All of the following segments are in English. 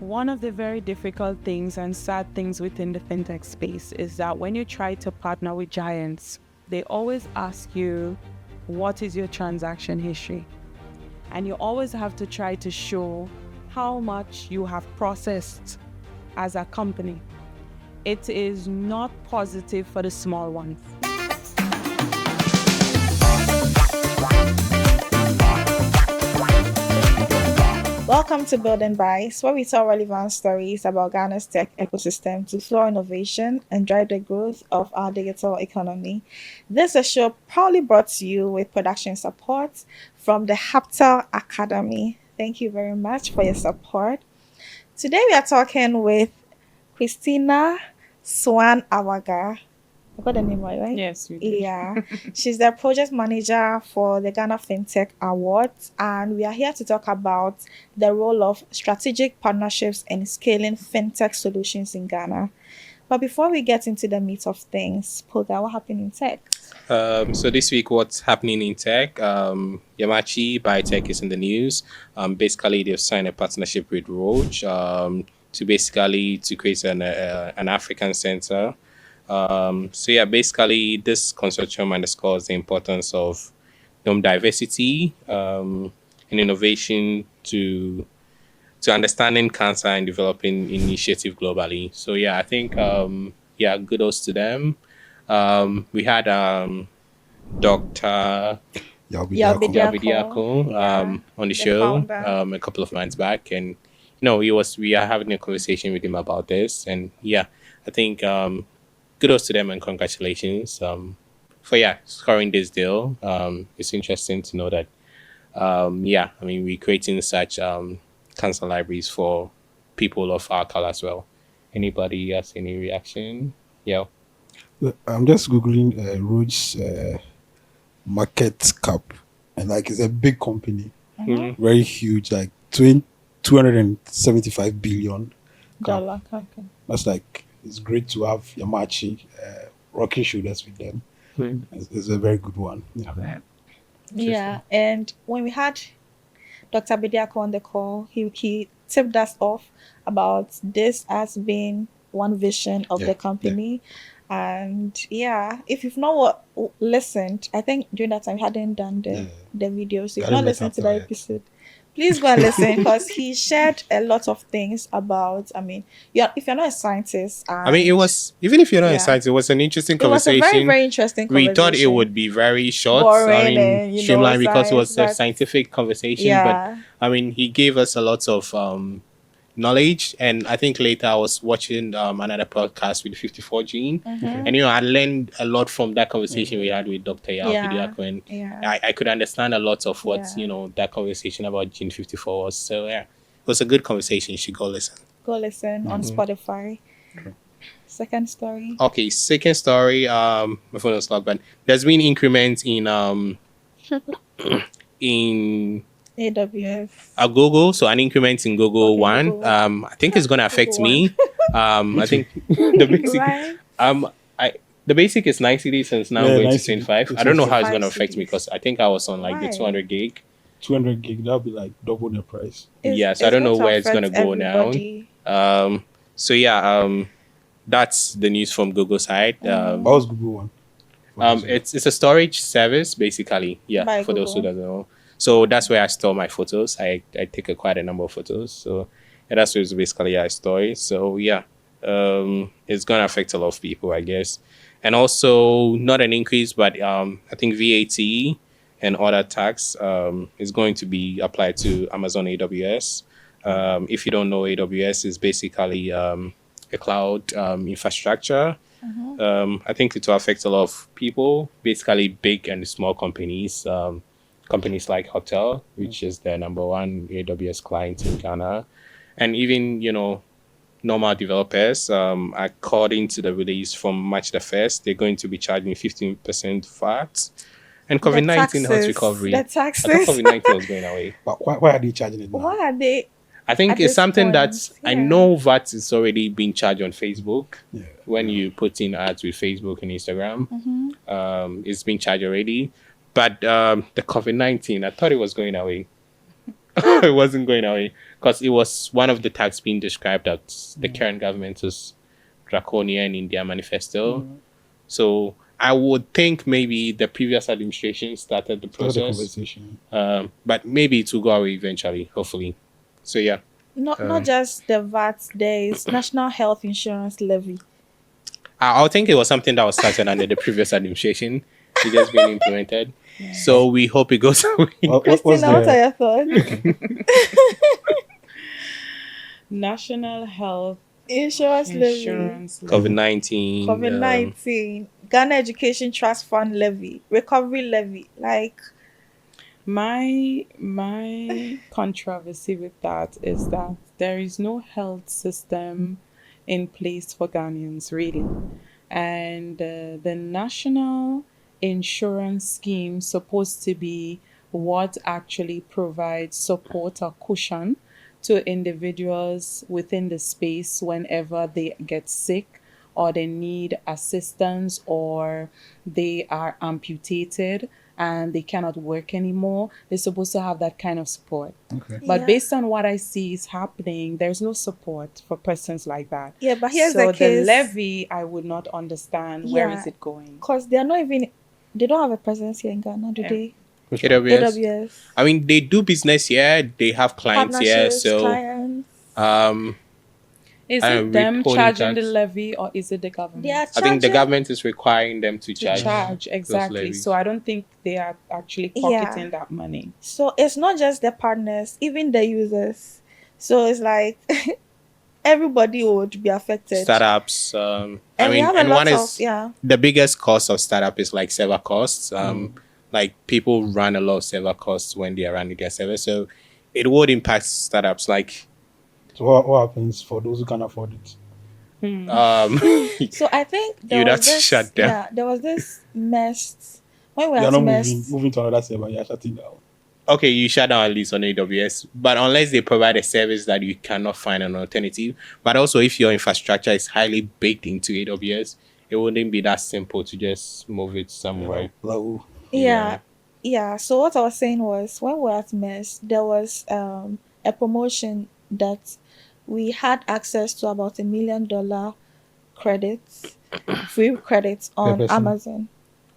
One of the very difficult things and sad things within the fintech space is that when you try to partner with giants, they always ask you, what is your transaction history? And you always have to try to show how much you have processed as a company. It is not positive for the small ones. Welcome to Building Bytes, where we tell relevant stories about Ghana's tech ecosystem to fuel innovation and drive the growth of our digital economy. This is a show proudly brought to you with production support from the Hubtel Academy. Thank you very much for your support. Today we are talking with Cristina Swan-Awagah. I got the name right? Yes, you did. Yeah. She's the project manager for the Ghana Fintech Awards, and we are here to talk about the role of strategic partnerships in scaling fintech solutions in Ghana. But before we get into the meat of things, Poga, what happened in tech? So this week, what's happening in tech? Yamachi Biotech is in the news. Basically, they've signed a partnership with Roche to create an African center. Basically, this consortium underscores the importance of diversity and innovation to understanding cancer and developing initiative globally. So yeah, I think kudos to them. We had Dr. Yabidiako on the show a couple of months back, and we are having a conversation with him about this, and yeah, I think kudos to them and congratulations for scoring this deal. It's interesting to know that we're creating such cancer libraries for people of our color as well. Anybody has any reaction? Yeah. I'm just googling Roche market cap, and it's a big company, very huge, like 275 billion dollar company. That's it's great to have Yamachi rocking shoulders with them. It's a very good one. Yeah, and when we had Dr. Bediako on the call, he tipped us off about this as being one vision of the company. And if you've not listened, I think during that time we hadn't done the videos. If you've not listened to that episode, please go and listen, because he shared a lot of things about, if you're not a scientist. It was, even if you're not a scientist, it was an interesting conversation. It was a very, very interesting conversation. We thought it would be very short, boring, streamlined, because it was a scientific conversation. Yeah. But he gave us a lot of knowledge, and I think later I was watching another podcast with 54 Gene, and I learned a lot from that conversation we had with Dr. Yabidiako, and I could understand a lot of what that conversation about Gene 54 was. So it was a good conversation. You should go listen on Spotify. Second story. Okay, second story. My phone was locked, but there's been increments in AWS. Google, so an increment in Google One. Google. I think it's gonna affect me. I think the basic the basic is 90 days and it's now going to 25. I don't know how it's gonna affect me, because I think I was on the 200 gig. 200 gig, that'll be double the price. So I don't know where it's gonna go now. That's the news from Google side. What was Google One? It's a storage service basically. By for Google. those who don't know. So that's where I store my photos. I take quite a number of photos. So that's where basically I store it. So it's gonna affect a lot of people, I guess. And also not an increase, but I think VAT and other tax is going to be applied to Amazon AWS. If you don't know, AWS is basically a cloud infrastructure. I think it will affect a lot of people, basically big and small companies. Companies like Hubtel, which is the number one AWS client in Ghana, and even normal developers. According to the release from March the 1st, they're going to be charging 15% VAT. And COVID-19 health recovery. The taxes. I thought COVID-19 was going away. But why are they charging it now? Why are they? I think it's something that I know VAT is already being charged on Facebook. When you put in ads with Facebook and Instagram, it's being charged already. But the COVID-19, I thought it was going away. it wasn't going away because it was one of the tax being described as the current government's draconian in their manifesto. So I would think maybe the previous administration started the process, conversation. but maybe it will go away eventually, hopefully. So yeah. Not just the VAT, there is National Health Insurance Levy. I think it was something that was started under the previous administration. It just been implemented. So we hope it goes away. Christina, what are your thoughts? National Health Insurance Levy. Insurance COVID-19. COVID-19. Ghana Education Trust Fund Levy. Recovery Levy. Like, my controversy with that is that there is no health system in place for Ghanaians, really. And the national insurance scheme supposed to be what actually provides support or cushion to individuals within the space whenever they get sick or they need assistance or they are amputated and they cannot work anymore. They're supposed to have that kind of support. Okay. But based on what I see is happening, there's no support for persons like that. Yeah, but here's so the case. the levy, I would not understand. Where is it going? Because they don't have a presence here in Ghana, do they? AWS. AWS. I mean, they do business here. They have clients here. Partnerships, So, clients. Is I it them withholding charging the tax. levy or is it the government? They are I think the charging- government is requiring them to To charge. charge, exactly. levies. So I don't think they are actually pocketing that money. So it's not just the partners, even the users. So it's like everybody would be affected. Startups. I And we mean, have a and lot one of is yeah. the biggest cost of startup is like server costs. Like people run a lot of server costs when they are running their server. So it would impact startups. Like, So what happens for those who can afford it? So I think You'd have to shut down. Yeah, there was this mess when we You're had not mess. moving to another server. You're shutting down. okay, you shut down at least on AWS, but unless they provide a service that you cannot find an alternative, but also if your infrastructure is highly baked into AWS, it wouldn't be that simple to just move it somewhere. Like, Yeah. So what I was saying was when we were at mess, there was a promotion that we had access to about $1 million credits, free credits on person. Amazon.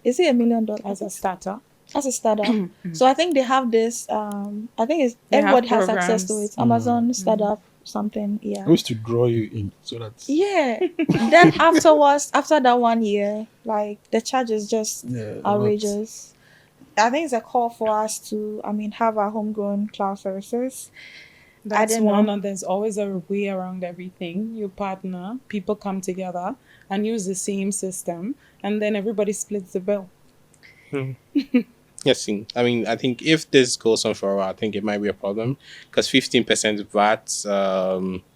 Is it $1 million As a starter. as a startup? So I think they have this. I think it's They have everybody has access to programs. it. Amazon startup something. I Yeah. used to draw you in so that Yeah. Then after that 1 year, like the charge is just outrageous. I think it's a call for us to, have our homegrown cloud services. That's didn't one, know. and there's always a way around everything. You partner, people come together and use the same system, and then everybody splits the bill. Yes, I mean, I think if this goes on for a while, I think it might be a problem because 15% VAT,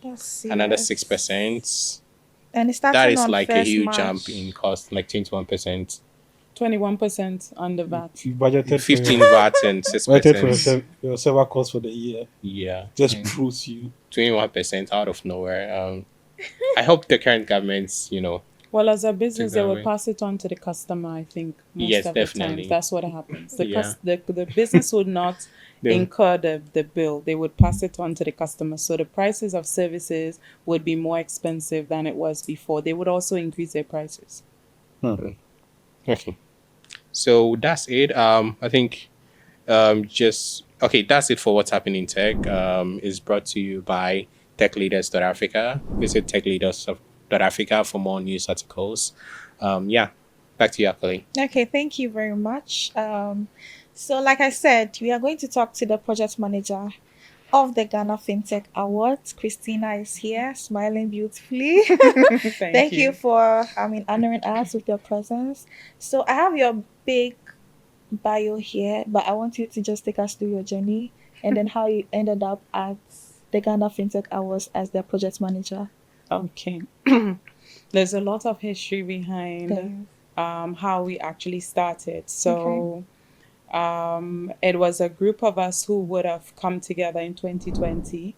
That's another serious. 6%. And it starts That is on like a 1st huge March. jump in cost, like 21%. 21% on the VAT. you budgeted 15 for VAT and budgeted for 6%. your server cost for the year. Yeah. Just and proves you. 21% out of nowhere. I hope the current governments, Well, as a business, they that will way. pass it on to the customer, I think. Most Yes, of definitely. the time. That's what happens. Yeah. The business would not They- incur the bill. They would pass it on to the customer. So the prices of services would be more expensive than it was before. They would also increase their prices. Okay. So that's it. I think that's it for what's happening in tech. Is brought to you by techleaders.africa. Visit techleaders.africa for more news articles. Back to you, Akali. Okay, thank you very much. So like I said, we are going to talk to the project manager of the Ghana Fintech Awards. Christina is here, smiling beautifully. Thank you for honoring us with your presence. So I have your big bio here, but I want you to just take us through your journey and then how you ended up at the Ghana Fintech Awards as their project manager. Okay. There's a lot of history behind how we actually started. So it was a group of us who would have come together in 2020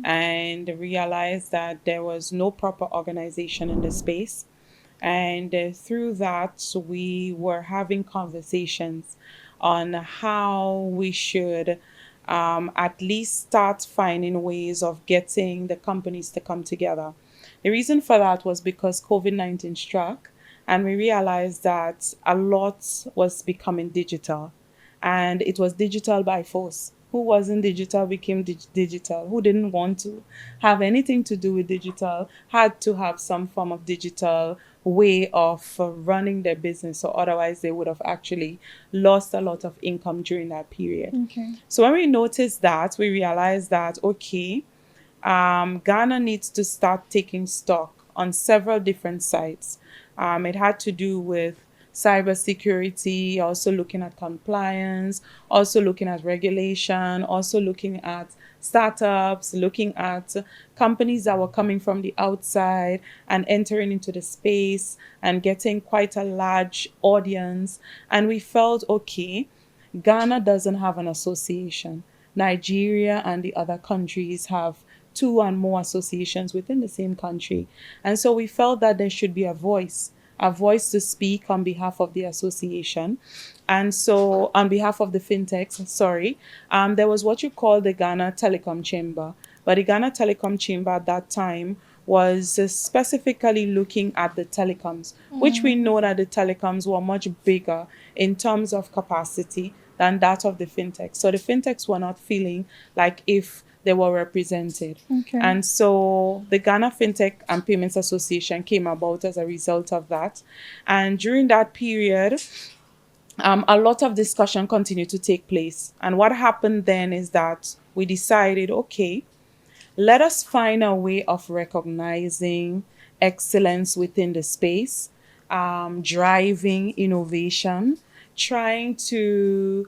and realized that there was no proper organization in the space. And through that, we were having conversations on how we should at least start finding ways of getting the companies to come together. The reason for that was because COVID-19 struck, and we realized that a lot was becoming digital, and it was digital by force. Who wasn't digital became digital. Who didn't want to have anything to do with digital had to have some form of digital way of running their business, or otherwise they would have actually lost a lot of income during that period. Okay. So when we noticed that, we realized that, okay, Ghana needs to start taking stock on several different sites. It had to do with cybersecurity, also looking at compliance, also looking at regulation, also looking at startups, looking at companies that were coming from the outside and entering into the space and getting quite a large audience. And we felt, okay, Ghana doesn't have an association. Nigeria and the other countries have 2 and more associations within the same country. And so we felt that there should be a voice to speak on behalf of the association. And so on behalf of the Fintechs, there was what you call the Ghana Telecom Chamber. But the Ghana Telecom Chamber at that time was specifically looking at the telecoms, which we know that the telecoms were much bigger in terms of capacity than that of the Fintechs. So the Fintechs were not feeling like if they were represented. Okay. And so the Ghana Fintech and Payments Association came about as a result of that. And during that period, a lot of discussion continued to take place. And what happened then is that we decided, okay, let us find a way of recognizing excellence within the space, driving innovation, trying to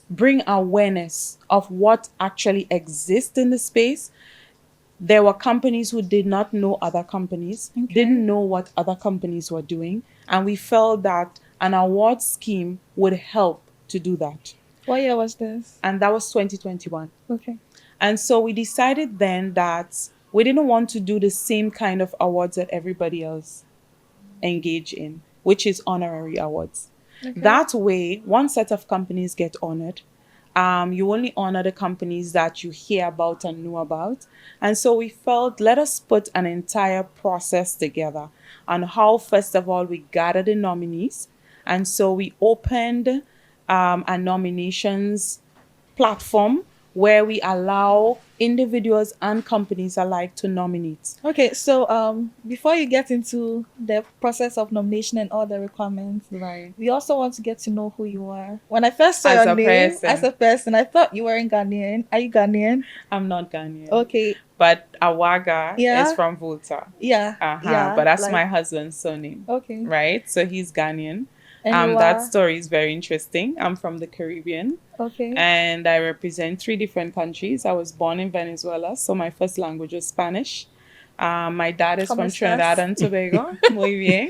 bring awareness of what actually exists in the space. There were companies who did not know other companies, didn't know what other companies were doing, and we felt that an award scheme would help to do that. What year was this? And that was 2021. Okay. And so we decided then that we didn't want to do the same kind of awards that everybody else engage in, which is honorary awards. Okay. That way, one set of companies get honored. You only honor the companies that you hear about and know about. And so we felt, let us put an entire process together on how, first of all, we gather the nominees. And so we opened a nominations platform where we allow individuals and companies alike to nominate. Okay, so before you get into the process of nomination and all the requirements, Right. we also want to get to know who you are. When I first saw As your a name person. as a person, I thought you weren't Ghanaian. Are you Ghanaian? I'm not Ghanaian. Okay, But Awagah Yeah. is from Volta. yeah, yeah. But that's like- my husband's surname. Okay. Right? So he's Ghanaian. And you That are- story is very interesting. I'm from the Caribbean. Okay. And I represent 3 different countries. I was born in Venezuela, so my first language was Spanish. My dad is ¿Cómo from estás? Trinidad and Tobago. Muy bien.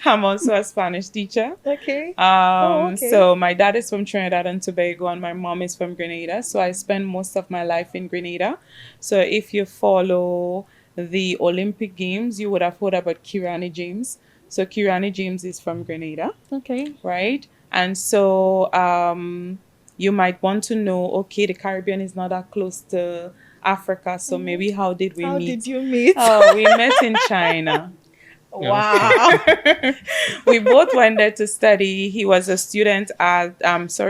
I'm also a Spanish teacher. Okay. Okay. So my dad is from Trinidad and Tobago, and my mom is from Grenada. So I spend most of my life in Grenada. So if you follow the Olympic Games, you would have heard about Kirani James. So Kirani James is from Grenada. Okay. Right? And so you might want to know, okay, the Caribbean is not that close to Africa, so maybe how did we How meet? did you meet? Oh, we met in China. Wow. We both went there to study. He was a student at,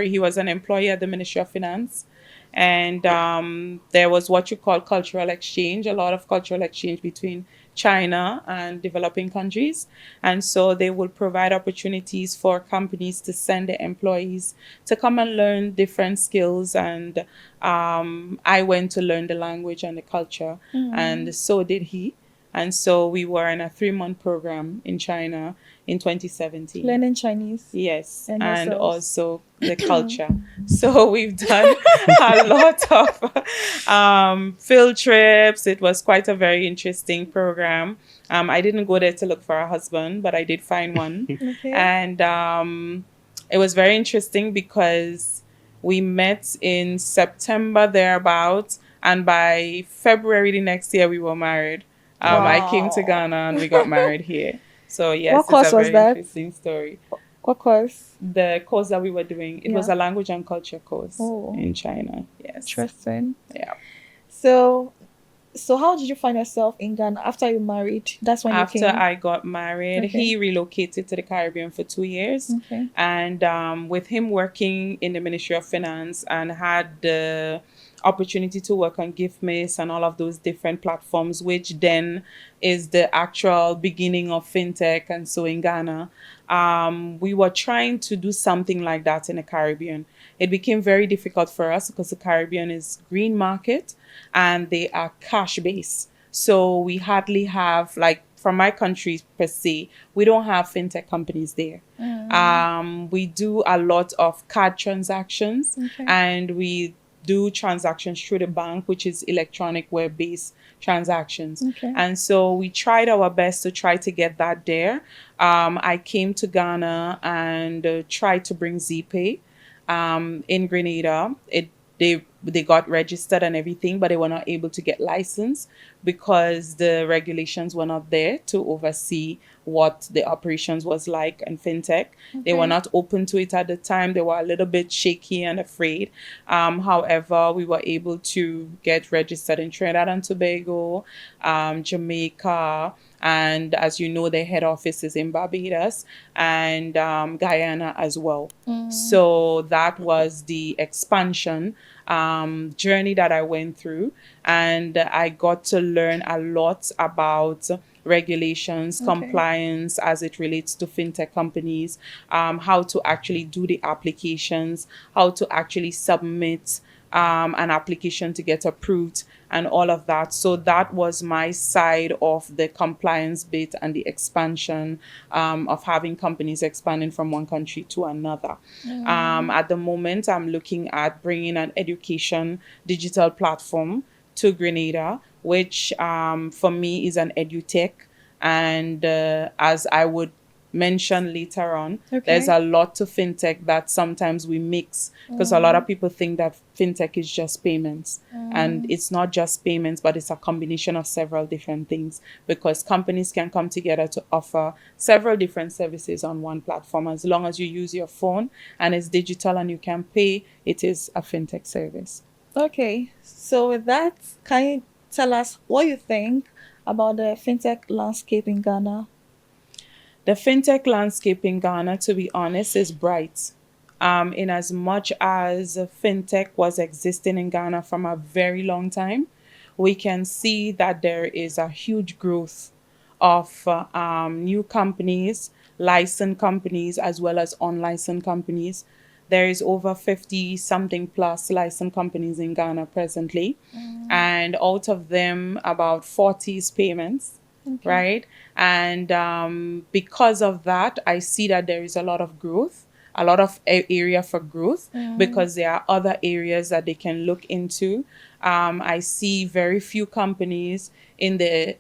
he was an employee at the Ministry of Finance. And there was what you call cultural exchange, a lot of cultural exchange between China and developing countries. And so they will provide opportunities for companies to send their employees to come and learn different skills. And I went to learn the language and the culture, and so did he. And so we were in a 3-month program in China in 2017. Learning Chinese. Yes, And and yourselves. also the culture. So we've done a lot of field trips. It was quite a very interesting program. I didn't go there to look for a husband, but I did find one. Okay. And it was very interesting because we met in September thereabouts, and by February the next year we were married. I came to Wow. Ghana and we got married here. So yes, What course it's a was very that? interesting story. What course? The course that we were doing, it was a language and culture course in China. Yes. Interesting. Yeah. So how did you find yourself in Ghana after you married? That's when you came? After I got married, he relocated to the Caribbean for 2 years. Okay. And with him working in the Ministry of Finance and had the opportunity to work on GiftMace and all of those different platforms, which then is the actual beginning of fintech. And so in Ghana, we were trying to do something like that in the Caribbean. It became very difficult for us because the Caribbean is green market and they are cash based. So we hardly have, like, from my country per se, we don't have fintech companies there. We do a lot of card transactions, and we do transactions through the bank, which is electronic web-based transactions. And so we tried our best to try to get that there. I came to Ghana and tried to bring Zeepay in Grenada. They got registered and everything, but they were not able to get licensed because the regulations were not there to oversee what the operations was like in fintech. They were not open to it at the time. They were a little bit shaky and afraid. However, we were able to get registered in Trinidad and Tobago, Jamaica, and as you know, their head office is in Barbados, and Guyana as well. So that was the expansion journey that I went through, and I got to learn a lot about regulations, compliance as it relates to fintech companies, how to actually do the applications, how to actually submit an application to get approved, and all of that. So that was my side of the compliance bit and the expansion of having companies expanding from one country to another. At the moment, I'm looking at bringing an education digital platform to Grenada, which for me is an edutech. And as I would mention later on, there's a lot to fintech that sometimes we mix, because a lot of people think that fintech is just payments, and it's not just payments, but it's a combination of several different things, because companies can come together to offer several different services on one platform. As long as you use your phone and it's digital and you can pay, it is a fintech service. Okay, so with that, can you tell us what you think about the fintech landscape in Ghana? The fintech landscape in Ghana, to be honest, is bright. In as much as fintech was existing in Ghana from a very long time, we can see that there is a huge growth of new companies, licensed companies, as well as unlicensed companies. There is over 50 something plus licensed companies in Ghana presently. And out of them, about 40 is payments. Right? And because of that, I see that there is a lot of growth, a lot of area for growth, because there are other areas that they can look into. I see very few companies in the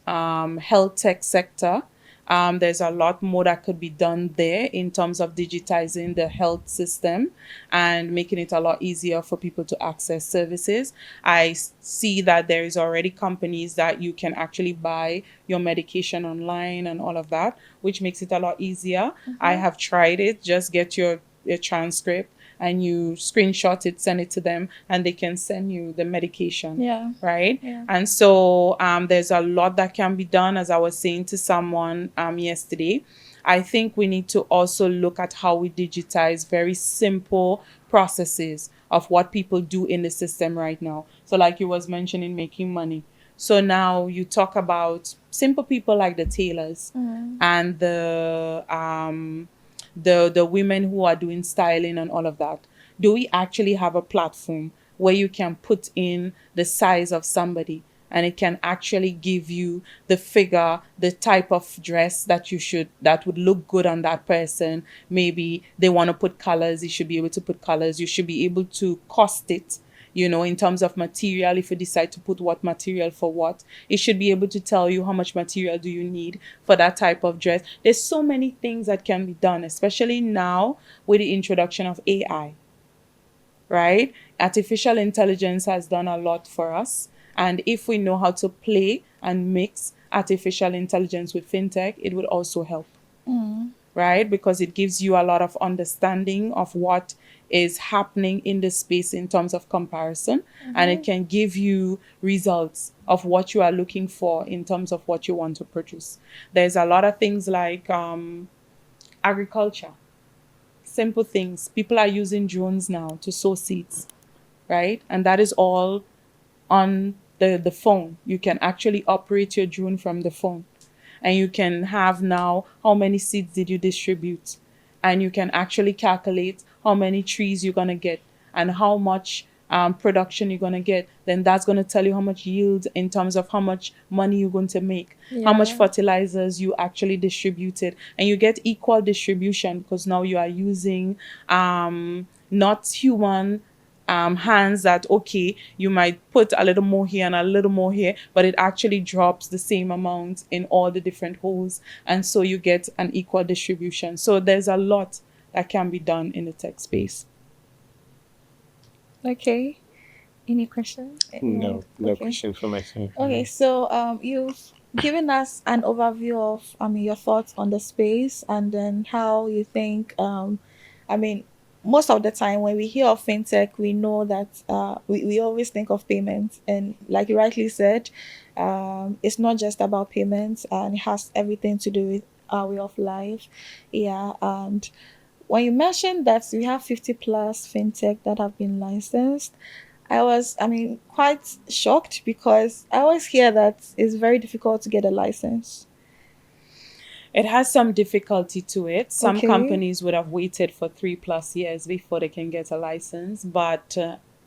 health tech sector. There's a lot more that could be done there in terms of digitizing the health system and making it a lot easier for people to access services. I see that there is already companies that you can actually buy your medication online and all of that, which makes it a lot easier. I have tried it. Just get your transcript and you screenshot it, send it to them, and they can send you the medication. Right? And so there's a lot that can be done. As I was saying to someone yesterday, I think we need to also look at how we digitize very simple processes of what people do in the system right now. So like you was mentioning, making money. So now you talk about simple people like the tailors and the women who are doing styling and all of that. Do we actually have a platform where you can put in the size of somebody and it can actually give you the figure, the type of dress that would look good on that person? Maybe they want to put colors, you should be able to put colors. You should be able to cost it, in terms of material. If you decide to put what material for what, it should be able to tell you how much material do you need for that type of dress. There's so many things that can be done, especially now with the introduction of AI, right? Artificial intelligence has done a lot for us. And if we know how to play and mix artificial intelligence with fintech, it would also help. right? Because it gives you a lot of understanding of what is happening in the space in terms of comparison, and it can give you results of what you are looking for in terms of what you want to produce. There's a lot of things like agriculture, simple things. People are using drones now to sow seeds, right? And that is all on the phone. You can actually operate your drone from the phone, and you can have now how many seeds did you distribute, and you can actually calculate how many trees you're going to get and how much production you're going to get. Then that's going to tell you how much yield in terms of how much money you're going to make, how much fertilizers you actually distributed, and you get equal distribution because now you are using not human hands that, okay, you might put a little more here and a little more here, but it actually drops the same amount in all the different holes. And so you get an equal distribution. So there's a lot that can be done in the tech space. Okay. Any questions? No question for myself. Okay, so you've given us an overview of your thoughts on the space, and then how you think most of the time when we hear of fintech, we know that we always think of payments, and like you rightly said, it's not just about payments, and it has everything to do with our way of life. And when you mentioned that we have 50 plus fintech that have been licensed, I was quite shocked, because I always hear that it's very difficult to get a license. It has some difficulty to it. Some companies would have waited for 3+ years before they can get a license. But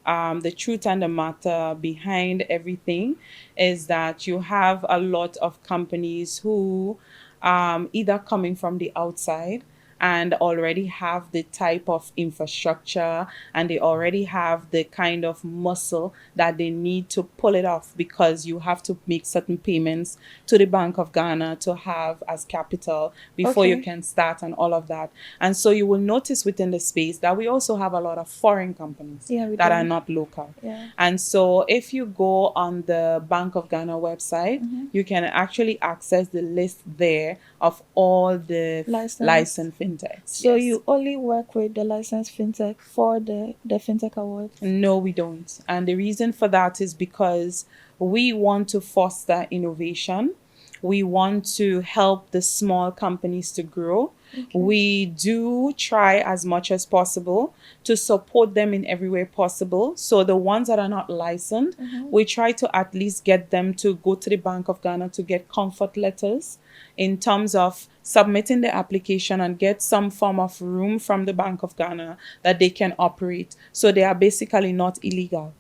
the truth and the matter behind everything is that you have a lot of companies who either coming from the outside and already have the type of infrastructure, and they already have the kind of muscle that they need to pull it off, because you have to make certain payments to the Bank of Ghana to have as capital before you can start and all of that. And so you will notice within the space that we also have a lot of foreign companies that are not local. And so if you go on the Bank of Ghana website, you can actually access the list there of all the licensed fintechs. So you only work with the licensed fintech for the Fintech Awards? No, we don't. And the reason for that is because we want to foster innovation. We want to help the small companies to grow. We do try as much as possible to support them in every way possible. So the ones that are not licensed, we try to at least get them to go to the Bank of Ghana to get comfort letters in terms of submitting the application and get some form of room from the Bank of Ghana that they can operate. So they are basically not illegal.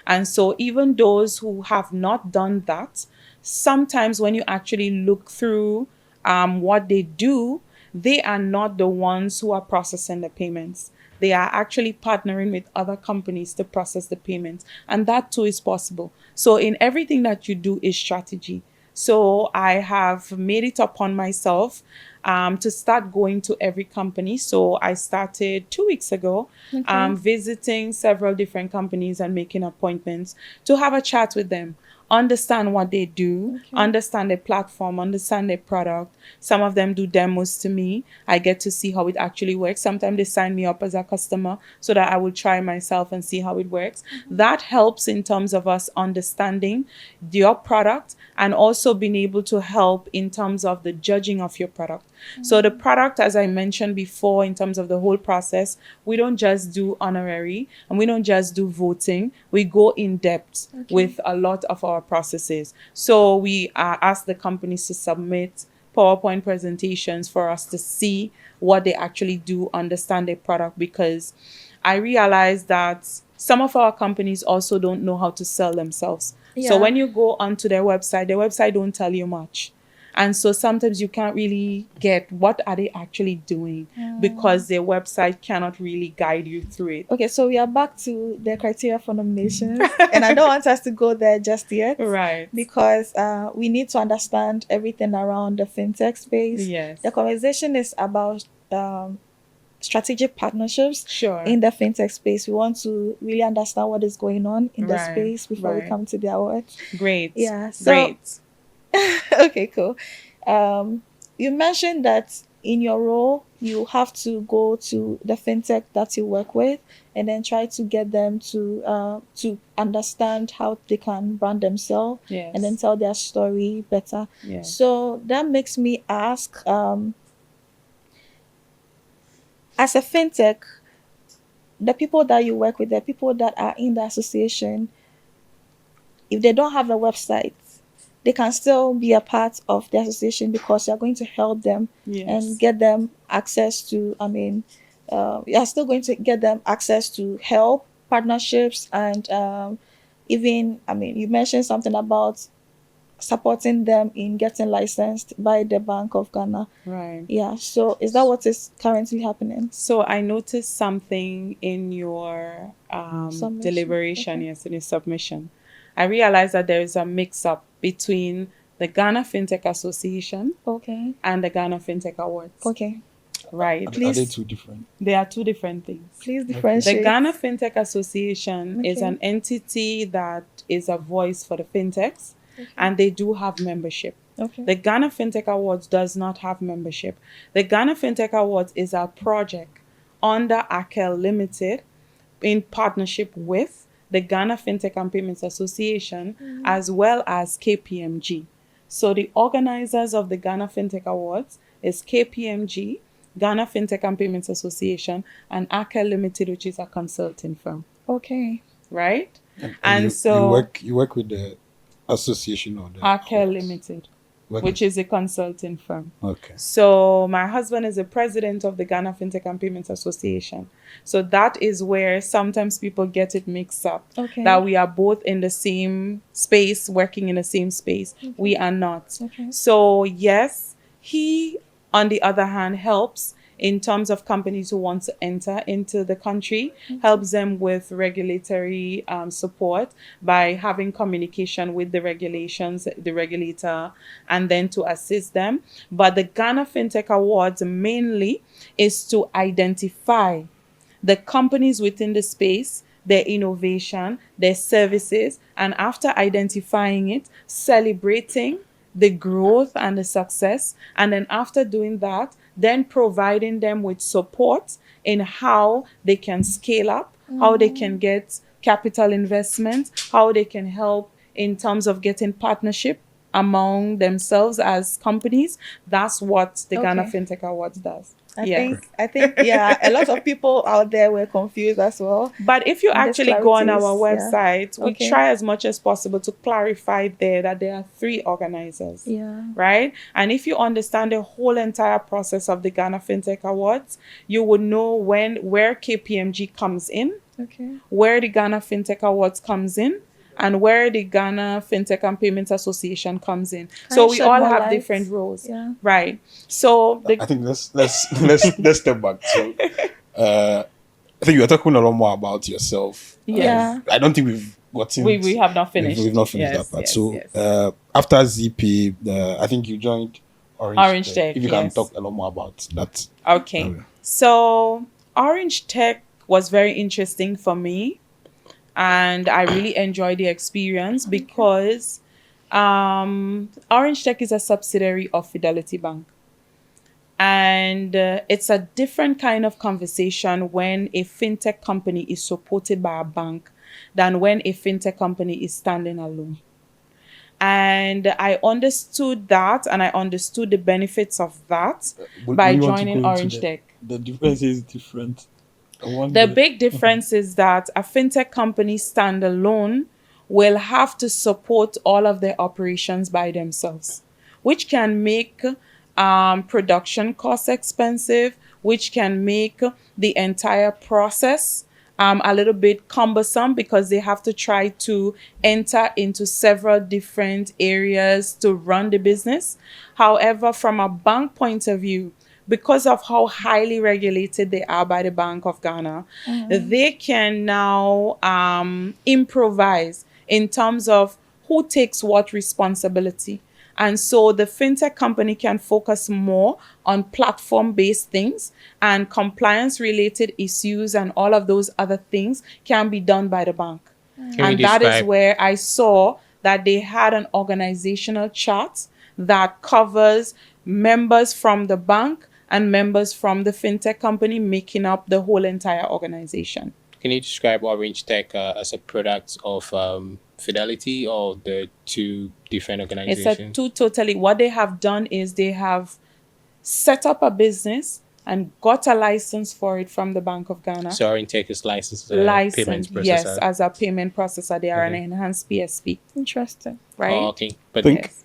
And so even those who have not done that, sometimes when you actually look through what they do, they are not the ones who are processing the payments. They are actually partnering with other companies to process the payments. And that too is possible. So in everything that you do is strategy. So I have made it upon myself to start going to every company. So I started 2 weeks ago, visiting several different companies and making appointments to have a chat with them, understand what they do, understand their platform, understand their product. Some of them do demos to me. I get to see how it actually works. Sometimes they sign me up as a customer so that I will try myself and see how it works. That helps in terms of us understanding your product and also being able to help in terms of the judging of your product. So the product, as I mentioned before, in terms of the whole process, we don't just do honorary and we don't just do voting. We go in depth with a lot of our processes. So we ask the companies to submit PowerPoint presentations for us to see what they actually do, understand their product, because I realize that some of our companies also don't know how to sell themselves. So when you go onto their website don't tell you much. And so sometimes you can't really get what are they actually doing because their website cannot really guide you through it. Okay, so we are back to the criteria for nominations. And I don't want us to go there just yet. Right. Because we need to understand everything around the fintech space. Yes. The conversation is about strategic partnerships Sure. in the fintech space. We want to really understand what is going on in the space before we come to the awards. Great. Yeah. So, Great. Okay, cool. You mentioned that in your role, you have to go to the fintech that you work with and then try to get them to understand how they can brand themselves Yes. and then tell their story better. Yes. So that makes me ask, as a fintech, the people that you work with, the people that are in the association, if they don't have a website, they can still be a part of the association because you're going to help them Yes. and get them access to, you're still going to get them access to help, partnerships, and even, you mentioned something about supporting them in getting licensed by the Bank of Ghana. Right. Yeah. So is that what is currently happening? So I noticed something in your Submission. deliberation, Okay. yes, in your submission. I realized that there is a mix-up between the Ghana Fintech Association Okay. and the Ghana Fintech Awards. Okay. Right. Are Please. they two different? They are two different things. Please The differentiate. Ghana Fintech Association is Okay. an entity that is a voice for the fintechs, and they do have membership. Okay. The Ghana Fintech Awards does not have membership. The Ghana Fintech Awards is a project under Hubtel Limited in partnership with the Ghana Fintech and Payments Association as well as KPMG. So the organizers of the Ghana Fintech Awards is KPMG, Ghana Fintech and Payments Association, and Hubtel Limited, which is a consulting firm, Okay. right? And so you work with the association or the Hubtel awards? Limited, Work which is a consulting firm. okay. So my husband is the president of the Ghana Fintech and Payments Association. So that is where sometimes people get it mixed up. Okay. That we are both in the same space, working in the same space. We are not. Okay. So yes, he, on the other hand, helps in terms of companies who want to enter into the country, helps them with regulatory support by having communication with the regulator, and then to assist them. But the Ghana Fintech Awards mainly is to identify the companies within the space, their innovation, their services, and after identifying it, celebrating the growth and the success. And then after doing that, then providing them with support in how they can scale up, how they can get capital investment, how they can help in terms of getting partnership among themselves as companies. That's what the Ghana Okay. Fintech Awards does. I Yes. think yeah, a lot of people out there were confused as well. But if you These actually go on our clarities, yeah. website, we Okay. try as much as possible to clarify there that there are 3 organizers. Yeah. Right? And if you understand the whole entire process of the Ghana Fintech Awards, you would know where KPMG comes in, Okay. where the Ghana Fintech Awards comes in, and where the Ghana Fintech and Payments Association comes in. So you we shed all more have light? different roles. Yeah. Right. So I think let's step back. So I think you were talking a lot more about yourself. Yes. Yeah. I don't think we've gotten we have not finished. We've not finished Yes, that part. yes, So yes. after Zeepay, I think you joined OrangeTech, If you can yes. talk a lot more about that. Okay. area. So OrangeTech was very interesting for me, and I really enjoyed the experience because OrangeTech is a subsidiary of Fidelity Bank. And it's a different kind of conversation when a fintech company is supported by a bank than when a fintech company is standing alone. And I understood that, and I understood the benefits of that by Would you want to joining go into OrangeTech. The difference is different. The big difference is that a fintech company standalone will have to support all of their operations by themselves, which can make production costs expensive, which can make the entire process a little bit cumbersome because they have to try to enter into several different areas to run the business. However, from a bank point of view, because of how highly regulated they are by the Bank of Ghana, they can now improvise in terms of who takes what responsibility. And so the fintech company can focus more on platform-based things, and compliance-related issues and all of those other things can be done by the bank. Can And you that is describe- where I saw that they had an organizational chart that covers members from the bank and members from the fintech company making up the whole entire organization. Can you describe OrangeTech as a product of Fidelity or the two different It's organizations? what they have done is they have set up a business and got a license for it from the Bank of Ghana. So OrangeTech is licensed payment processor. Yes, as a payment processor. They are an Okay. enhanced PSP, Interesting. right? Oh, okay. But Think- Yes.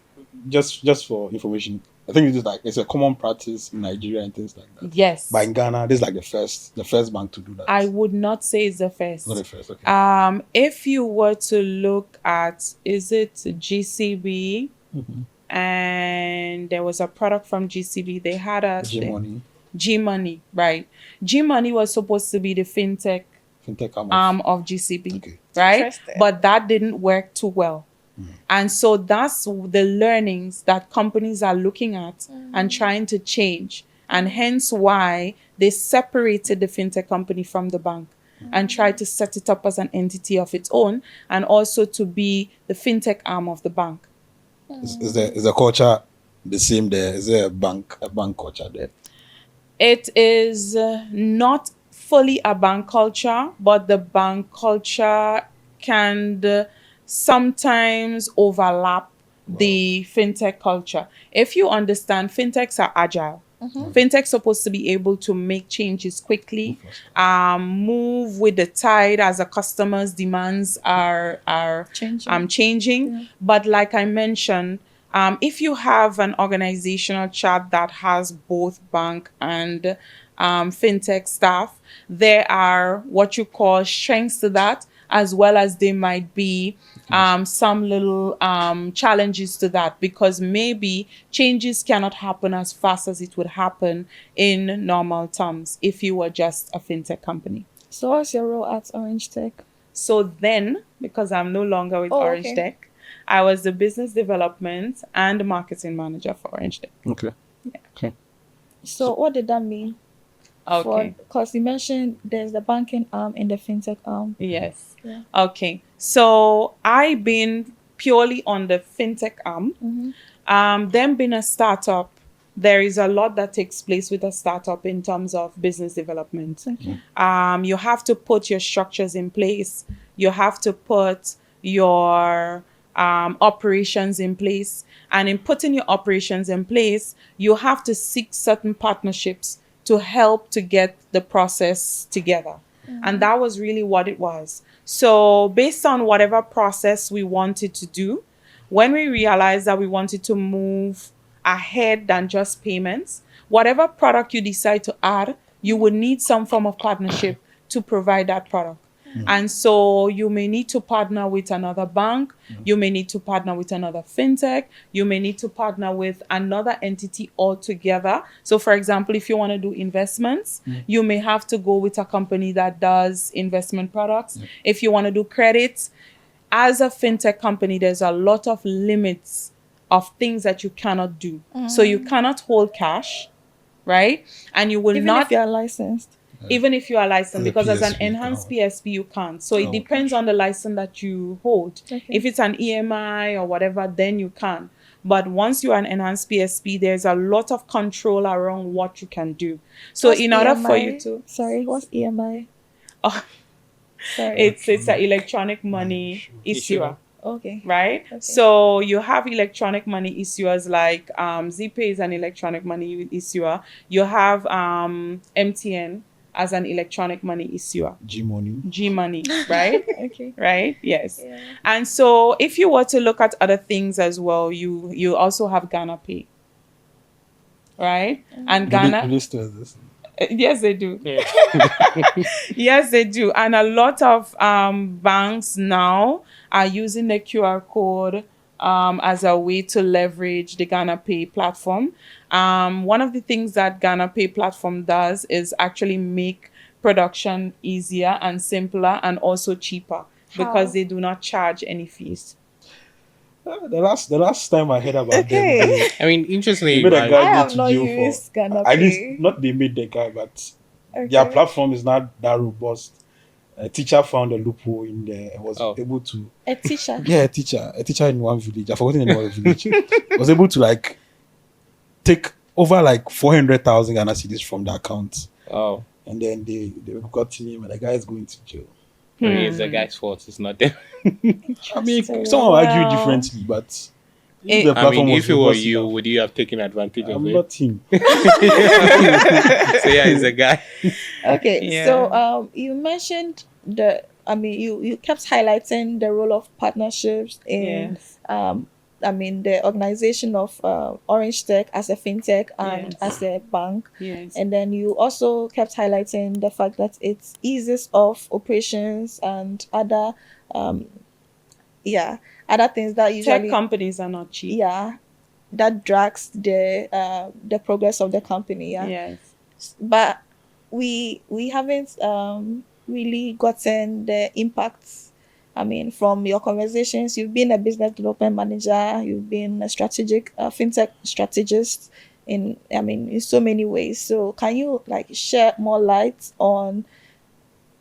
Just for information, I think it's a common practice in Nigeria and things like that. Yes. But in Ghana, this is like the first bank to do that. I would not say it's the first. Not the first, okay. If you were to look at, is it GCB? And there was a product from GCB. They had a G-Money, G-Money, right? G-Money was supposed to be the fintech Fintech arm of GCB, Okay. right? Interesting. But that didn't work too well. And so that's the learnings that companies are looking at and trying to change. And hence why they separated the fintech company from the bank and tried to set it up as an entity of its own and also to be the fintech arm of the bank. Is the culture the same there? Is there a bank culture there? It is not fully a bank culture, but the bank culture can sometimes overlap the fintech culture. If you understand, fintechs are agile. Fintech's supposed to be able to make changes quickly, move with the tide as the customer's demands are changing. But like I mentioned, if you have an organizational chart that has both bank and fintech staff, there are what you call strengths to that, as well as there might be some little challenges to that, because maybe changes cannot happen as fast as it would happen in normal terms if you were just a fintech company. So what's your role at OrangeTech? So then, because I'm no longer with Oh, okay. OrangeTech, I was the business development and marketing manager for OrangeTech. Okay. So what did that mean? Okay. Because you mentioned there's the banking arm and the fintech arm. Yes. Yeah. Okay. So I've been purely on the fintech arm. Then being a startup, there is a lot that takes place with a startup in terms of business development. Okay. You have to put your structures in place. You have to put your operations in place. And in putting your operations in place, you have to seek certain partnerships to help to get the process together. And that was really what it was. So based on whatever process we wanted to do, when we realized that we wanted to move ahead than just payments, whatever product you decide to add, you would need some form of partnership to provide that product. And so you may need to partner with another bank, you may need to partner with another fintech, you may need to partner with another entity altogether. So for example, if you want to do investments, you may have to go with a company that does investment products. If you want to do credit, as a fintech company, there's a lot of limits of things that you cannot do. So you cannot hold cash, right? And you will Even not, if you're licensed. even if you are licensed, As a because as an PSP, you enhanced cannot. PSP, you can't. So it Okay. depends on the license that you hold. Okay. If it's an EMI or whatever, then you can. But once you are an enhanced PSP, there's a lot of control around what you can do. So What's in order for EMI? you to, Sorry, what's EMI? Oh, Sorry. it's an electronic money issuer. Okay. Right? Okay. So you have electronic money issuers like Zeepay is an electronic money issuer. You have MTN as an electronic money issuer. G-Money. G-Money, right? Okay. Right? Yes. Yeah. And so if you were to look at other things as well, you also have Ghana Pay. Right? And Do Ghana, they still exist? yes, they do. Yeah. Yes, they do. And a lot of banks now are using the QR code as a way to leverage the Ghana Pay platform. One of the things that Ghana Pay platform does is actually make production easier and simpler and also cheaper because How? they do not charge any fees. The last time I heard about Okay. them, they I mean, interestingly, made a right, guy I go have to not jail used Ghana at least Pay. not they made the guy, but Okay. their platform is not that robust. A teacher found a loophole in there and was Oh. able to A teacher. yeah, a teacher in one village. I've forgotten the name of the village. Was able to like take over like 400,000 Ghana cedis from the account. Oh, And then they got to him and the guy is going to jail. it's the guy's fault. It's not them. I mean, someone will argue differently, but if the I platform mean, was if it were robust you, enough, would you have taken advantage of I'm it? not him. So yeah, it's a guy. Okay, Yeah. so you mentioned you kept highlighting the role of partnerships in Yes. the organization of OrangeTech as a fintech and Yes. as a bank. Yes. And then you also kept highlighting the fact that it eases off operations and other other things that Tech usually companies are not cheap. that drags the progress of the company. Yes. But we haven't really gotten the impacts. I mean, from your conversations, you've been a business development manager, you've been a strategic fintech strategist in so many ways. So can you share more light on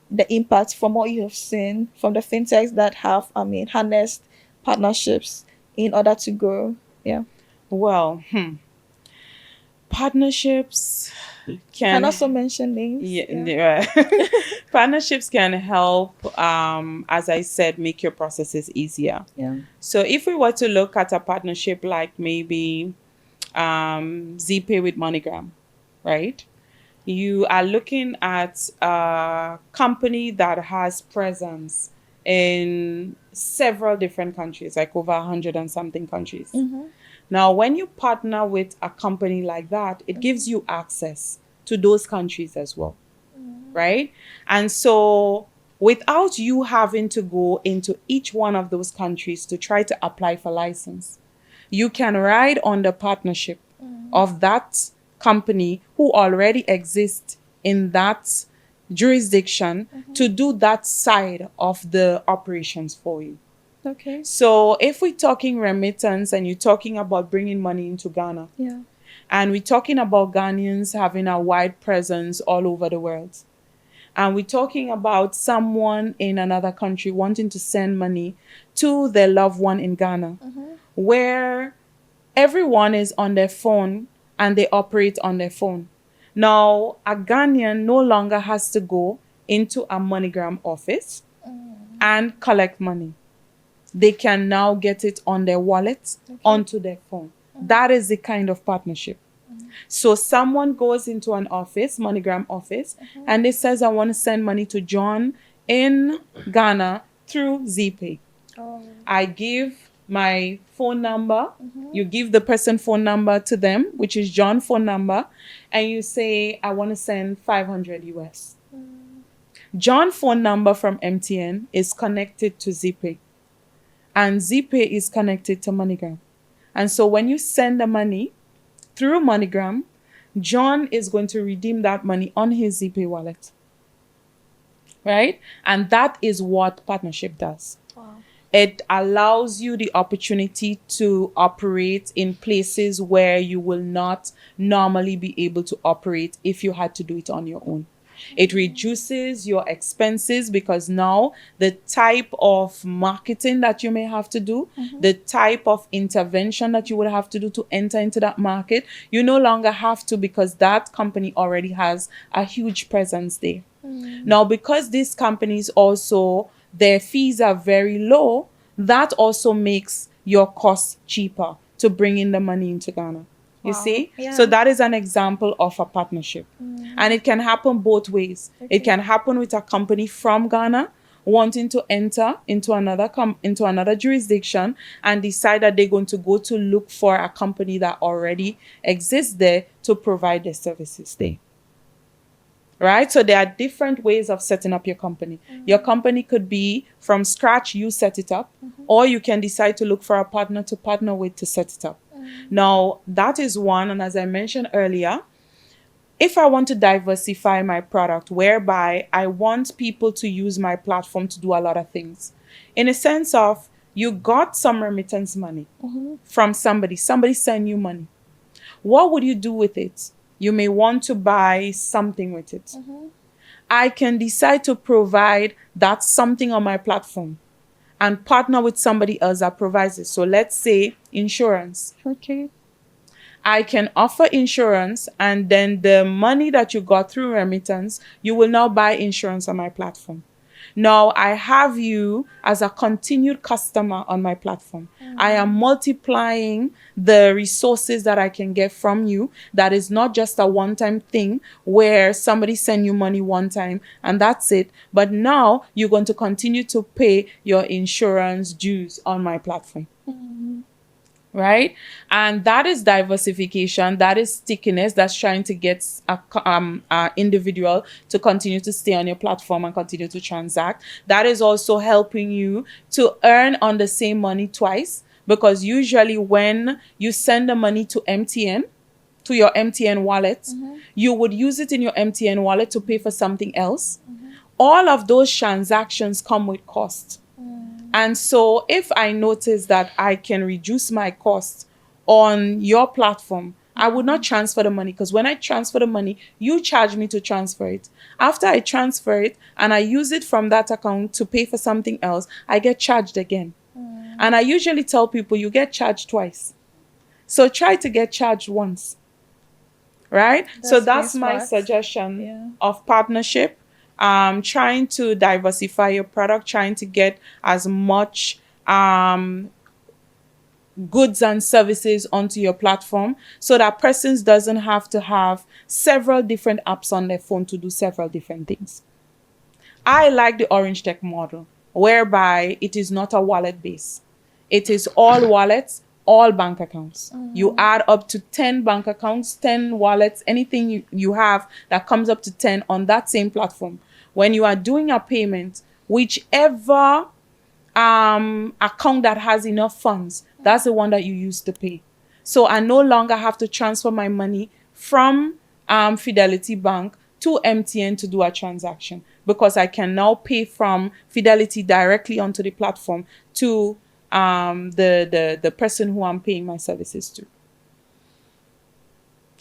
the impact from what you have seen from the fintechs that have harnessed partnerships in order to grow? Yeah. Well, partnerships Can also mention names. Yeah. Partnerships can help, as I said, make your processes easier. Yeah. So if we were to look at a partnership like maybe Zeepay with MoneyGram, right? You are looking at a company that has presence in several different countries, like over 100 and something countries. Mm-hmm. Now, when you partner with a company like that, it gives you access to those countries as well, right? And so without you having to go into each one of those countries to try to apply for license, you can ride on the partnership of that company who already exists in that jurisdiction to do that side of the operations for you. Okay. So if we're talking remittance and you're talking about bringing money into Ghana, Yeah. and we're talking about Ghanaians having a wide presence all over the world, and we're talking about someone in another country wanting to send money to their loved one in Ghana, where everyone is on their phone and they operate on their phone. Now, a Ghanaian no longer has to go into a MoneyGram office and collect money. They can now get it on their wallet, onto their phone. That is the kind of partnership. So someone goes into an office, MoneyGram office, and they says, I want to send money to John in Ghana through Zeepay. I give my phone number. You give the person phone number to them, which is John's phone number, and you say, I want to send 500 US. John's phone number from MTN is connected to Zeepay, and Zeepay is connected to MoneyGram. And so when you send the money through MoneyGram, John is going to redeem that money on his Zeepay wallet. Right? And that is what partnership does. Wow. It allows you the opportunity to operate in places where you will not normally be able to operate if you had to do it on your own. It reduces your expenses because now the type of marketing that you may have to do, the type of intervention that you would have to do to enter into that market, you no longer have to because that company already has a huge presence there. Now, because these companies also, their fees are very low, that also makes your costs cheaper to bring in the money into Ghana. You see? Yeah. So that is an example of a partnership. And it can happen both ways. It can happen with a company from Ghana wanting to enter into another jurisdiction and decide that they're going to go to look for a company that already exists there to provide their services there. Right? So there are different ways of setting up your company. Your company could be from scratch, you set it up, or you can decide to look for a partner to partner with to set it up. Now, that is one. And as I mentioned earlier, if I want to diversify my product, whereby I want people to use my platform to do a lot of things, in a sense of you got some remittance money from somebody sent you money. What would you do with it? You may want to buy something with it. I can decide to provide that something on my platform and partner with somebody else that provides it. So let's say insurance. Okay. I can offer insurance, and then the money that you got through remittance, you will now buy insurance on my platform. Now I have you as a continued customer on my platform. I am multiplying the resources that I can get from you. That is not just a one-time thing where somebody send you money one time and that's it. But now you're going to continue to pay your insurance dues on my platform. Right? And that is diversification. That is stickiness. That's trying to get a individual to continue to stay on your platform and continue to transact. That is also helping you to earn on the same money twice, because usually when you send the money to MTN, to your MTN wallet, you would use it in your MTN wallet to pay for something else. All of those transactions come with cost. And so if I notice that I can reduce my costs on your platform, I would not transfer the money, because when I transfer the money, you charge me to transfer it. After I transfer it and I use it from that account to pay for something else, I get charged again. And I usually tell people you get charged twice. So try to get charged once. Right? So that's my suggestion of partnership. Trying to diversify your product, trying to get as much goods and services onto your platform so that persons doesn't have to have several different apps on their phone to do several different things. I like the OrangeTech model, whereby it is not a wallet base. It is all wallets, all bank accounts. You add up to 10 bank accounts, 10 wallets, anything you have that comes up to 10 on that same platform. When you are doing a payment, whichever account that has enough funds, that's the one that you use to pay. So I no longer have to transfer my money from Fidelity Bank to MTN to do a transaction, because I can now pay from Fidelity directly onto the platform to the person who I'm paying my services to.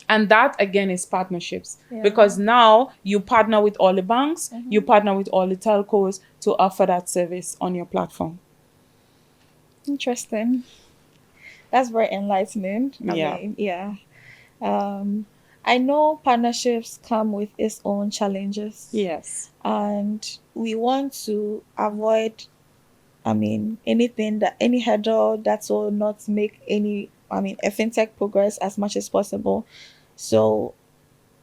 And that again is partnerships, because now you partner with all the banks, you partner with all the telcos to offer that service on your platform. Interesting. That's very enlightening. I know partnerships come with its own challenges. Yes. And we want to avoid, any hurdle that will not make a fintech progress as much as possible. So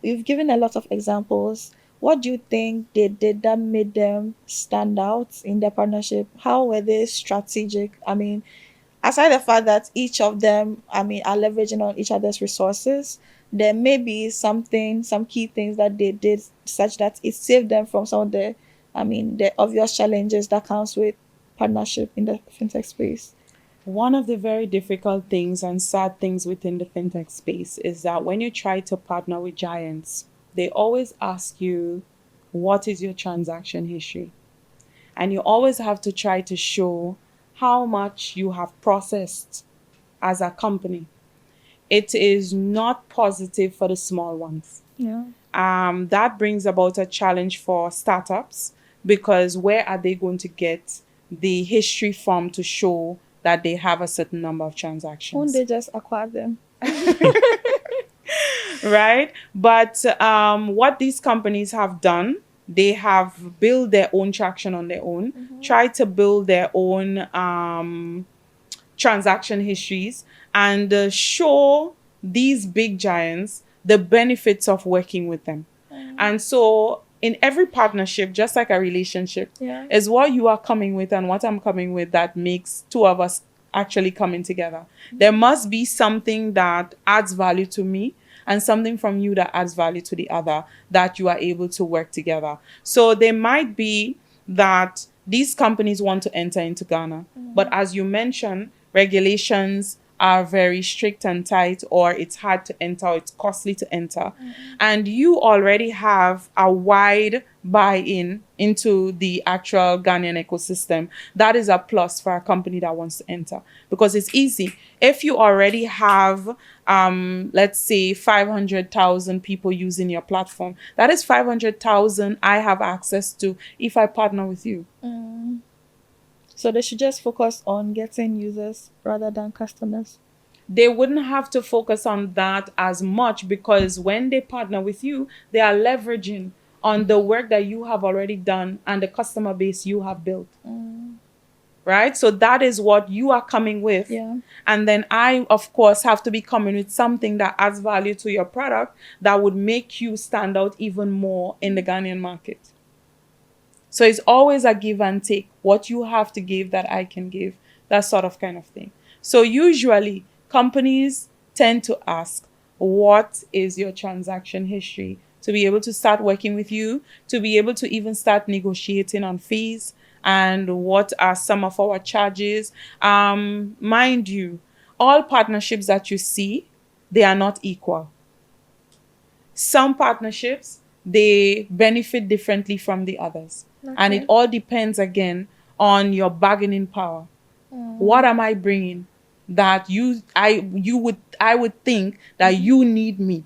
you've given a lot of examples. What do you think they did that made them stand out in their partnership? How were they strategic? Aside the fact that each of them, are leveraging on each other's resources, there may be some key things that they did such that it saved them from some of the obvious challenges that comes with partnership in the fintech space. One of the very difficult things and sad things within the fintech space is that when you try to partner with giants, they always ask you, what is your transaction history? And you always have to try to show how much you have processed as a company. It is not positive for the small ones. Yeah. That brings about a challenge for startups, because where are they going to get the history from to show that they have a certain number of transactions? Won't they just acquire them? Right? But what these companies have done, they have built their own traction on their own, try to build their own transaction histories, and show these big giants the benefits of working with them. And so in every partnership, just like a relationship, is what you are coming with and what I'm coming with that makes two of us actually coming together. There must be something that adds value to me and something from you that adds value to the other, that you are able to work together. So there might be that these companies want to enter into Ghana, but as you mentioned, regulations are very strict and tight, or it's hard to enter, or it's costly to enter. And you already have a wide buy-in into the actual Ghanaian ecosystem. That is a plus for a company that wants to enter, because it's easy. If you already have, let's say 500,000 people using your platform, that is 500,000 I have access to if I partner with you. So they should just focus on getting users rather than customers. they wouldn't have to focus on that as much, because when they partner with you, they are leveraging on the work that you have already done and the customer base you have built. Right? So that is what you are coming with. Yeah. And then I, of course, have to be coming with something that adds value to your product that would make you stand out even more in the Ghanaian market. So it's always a give and take. What you have to give that I can give. That sort of kind of thing. So usually companies tend to ask, what is your transaction history? To be able to start working with you, to be able to even start negotiating on fees, and what are some of our charges. Mind you, all partnerships that you see, they are not equal. Some partnerships, they benefit differently from the others. Okay. And it all depends, again, on your bargaining power. What am I bringing that I would think that you need me?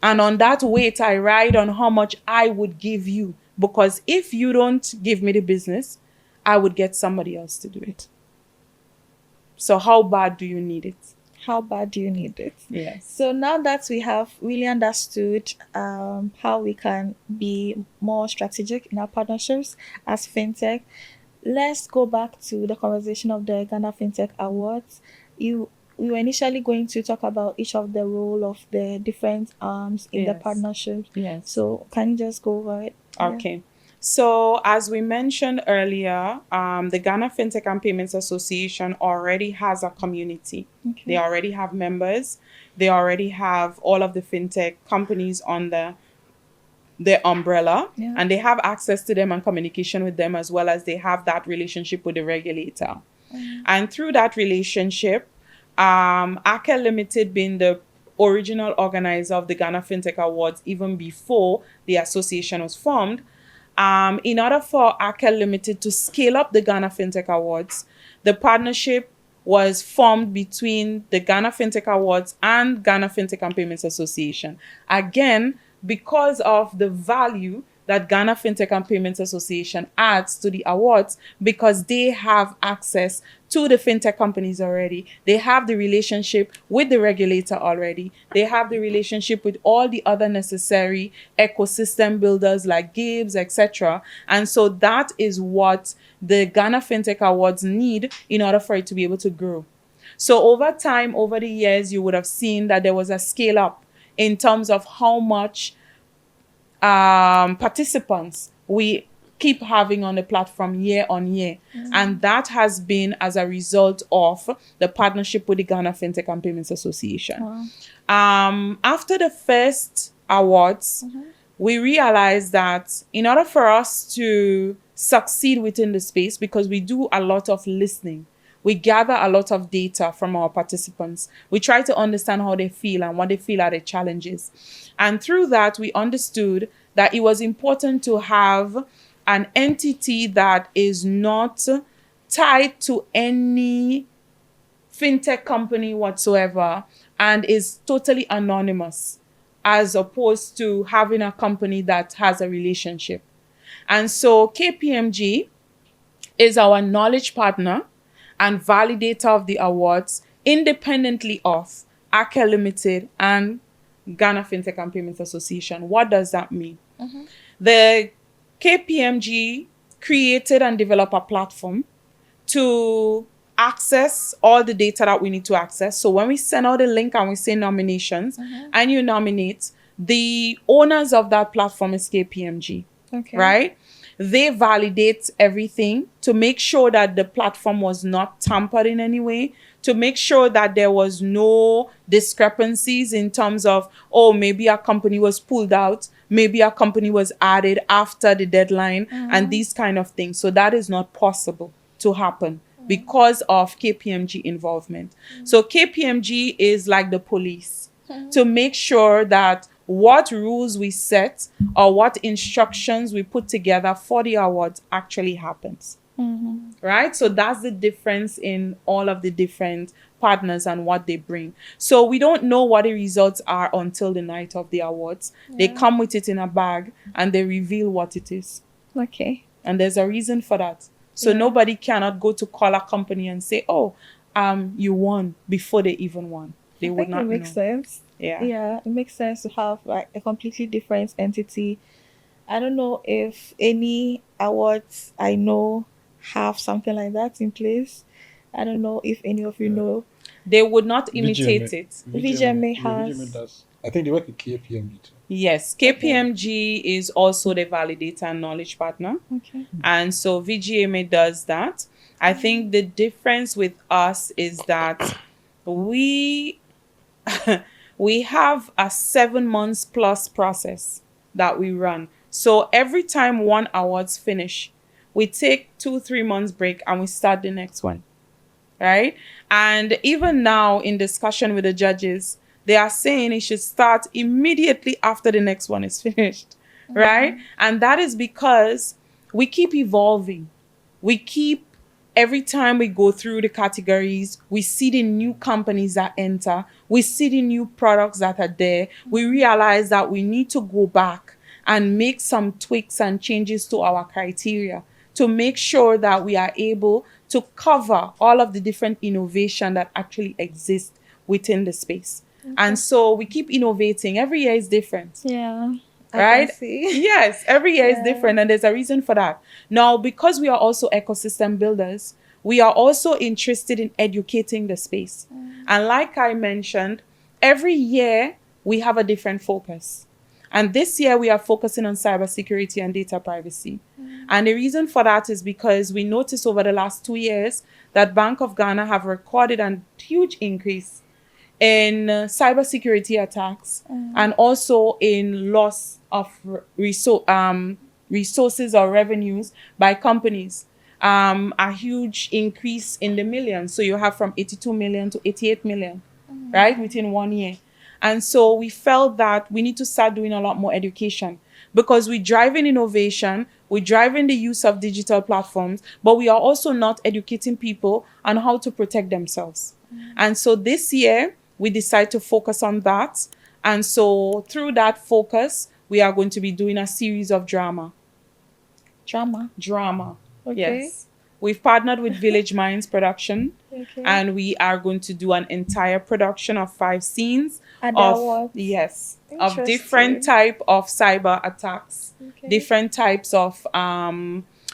And on that weight, I ride on how much I would give you. Because if you don't give me the business, I would get somebody else to do it. So how bad do you need it? How bad do you need it? Yes. So now that we have really understood how we can be more strategic in our partnerships as fintech, let's go back to the conversation of the Ghana Fintech Awards. We were initially going to talk about each of the role of the different arms in the partnership. Yes. So can you just go over it? Okay. Yeah. So as we mentioned earlier, the Ghana Fintech and Payments Association already has a community. Okay. They already have members. They already have all of the fintech companies under their umbrella, and they have access to them and communication with them, as well as they have that relationship with the regulator. And through that relationship, Hubtel Limited being the original organizer of the Ghana Fintech Awards even before the association was formed, in order for Hubtel Limited to scale up the Ghana Fintech Awards, the partnership was formed between the Ghana Fintech Awards and Ghana Fintech and Payments Association. Again, because of the value that Ghana Fintech and Payments Association adds to the awards, because they have access to the fintech companies already. They have the relationship with the regulator already. They have the relationship with all the other necessary ecosystem builders like Gibbs, etc. And so that is what the Ghana Fintech Awards need in order for it to be able to grow. So over time, over the years, you would have seen that there was a scale up in terms of how much participants we keep having on the platform year on year. And that has been as a result of the partnership with the Ghana Fintech and Payments Association. After the first awards, we realized that in order for us to succeed within the space, because we do a lot of listening, we gather a lot of data from our participants. We try to understand how they feel and what they feel are the challenges. And through that, we understood that it was important to have an entity that is not tied to any fintech company whatsoever and is totally anonymous, as opposed to having a company that has a relationship. And so KPMG is our knowledge partner and validator of the awards, independently of Hubtel Limited and Ghana Fintech and Payments Association. What does that mean? The KPMG created and developed a platform to access all the data that we need to access. So when we send out a link and we say nominations, and you nominate, the owners of that platform is KPMG, right? They validate everything to make sure that the platform was not tampered in any way, to make sure that there was no discrepancies in terms of, oh, maybe a company was pulled out, maybe a company was added after the deadline, and these kind of things. So that is not possible to happen because of KPMG involvement. So KPMG is like the police to make sure that what rules we set or what instructions we put together for the awards actually happens. Right? So that's the difference in all of the different partners and what they bring. So we don't know what the results are until the night of the awards. They come with it in a bag and they reveal what it is. Okay. And there's a reason for that. So nobody cannot go to call a company and say, oh, you won before they even won. They would not it makes know. sense. Yeah. Yeah, it makes sense to have like a completely different entity. I don't know if any awards I know have something like that in place. I don't know if any of you know. They would not VGMA. imitate it. VGMA yeah, has. VGMA does. I think they work with KPMG too. Yes, KPMG is also the validator and knowledge partner. Okay. And so VGMA does that. I think the difference with us is that we we have a 7 months plus process that we run. So every time one awards finish, we take 2-3 months break and we start the next one. Right? And even now in discussion with the judges, they are saying it should start immediately after the next one is finished. Right? And that is because we keep evolving. We keep, every time we go through the categories, we see the new companies that enter, we see the new products that are there. We realize that we need to go back and make some tweaks and changes to our criteria to make sure that we are able to cover all of the different innovation that actually exist within the space. And so we keep innovating. Every year is different. Yeah. I Right? can see. Yes, every year is Yeah. different, and there's a reason for that. Now, because we are also ecosystem builders, we are also interested in educating the space. And like I mentioned, every year we have a different focus. And this year we are focusing on cybersecurity and data privacy. And the reason for that is because we noticed over the last 2 years that Bank of Ghana have recorded a huge increase in cybersecurity attacks and also in loss of resources or revenues by companies. A huge increase in the millions. So you have from 82 million to 88 million, right, within 1 year. And so we felt that we need to start doing a lot more education because we drive in innovation, we drive in the use of digital platforms, but we are also not educating people on how to protect themselves. And so this year, we decided to focus on that. And so through that focus, we are going to be doing a series of drama. Drama. Okay. Yes. We've partnered with Village Minds Production, Okay. and we are going to do an entire production of 5 scenes At the of awards. yes, of Interesting. different type of cyber attacks, Okay. different types of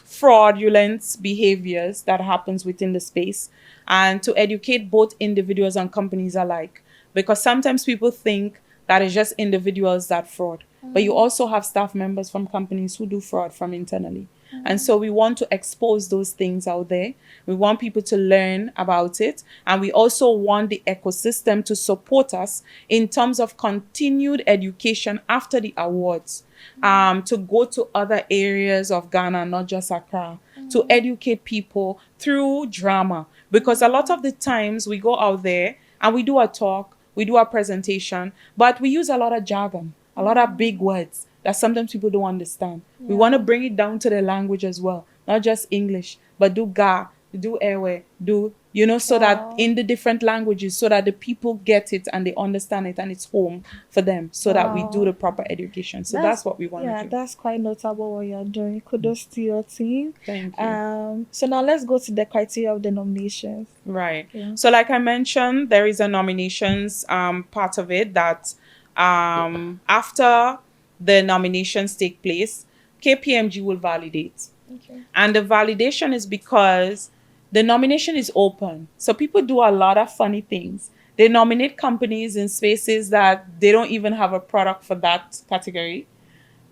fraudulent behaviors that happens within the space, and to educate both individuals and companies alike. Because sometimes people think that it's just individuals that fraud, but you also have staff members from companies who do fraud from internally. And so we want to expose those things out there. We want people to learn about it. And we also want the ecosystem to support us in terms of continued education after the awards, to go to other areas of Ghana, not just Accra, to educate people through drama. Because a lot of the times we go out there and we do a talk, we do a presentation, but we use a lot of jargon, a lot of big words that sometimes people don't understand. We want to bring it down to the language as well, not just English, but do Ga, do Ewe, do, so that in the different languages, so that the people get it and they understand it and it's home for them, so that we do the proper education. So that's what we want to do. That's quite notable what you're doing. Kudos to your team. Thank you. So now let's go to the criteria of the nominations. Right. Yeah. So like I mentioned, there is a nominations part of it that after the nominations take place, KPMG will validate. Okay. And the validation is because the nomination is open. So people do a lot of funny things. They nominate companies in spaces that they don't even have a product for that category.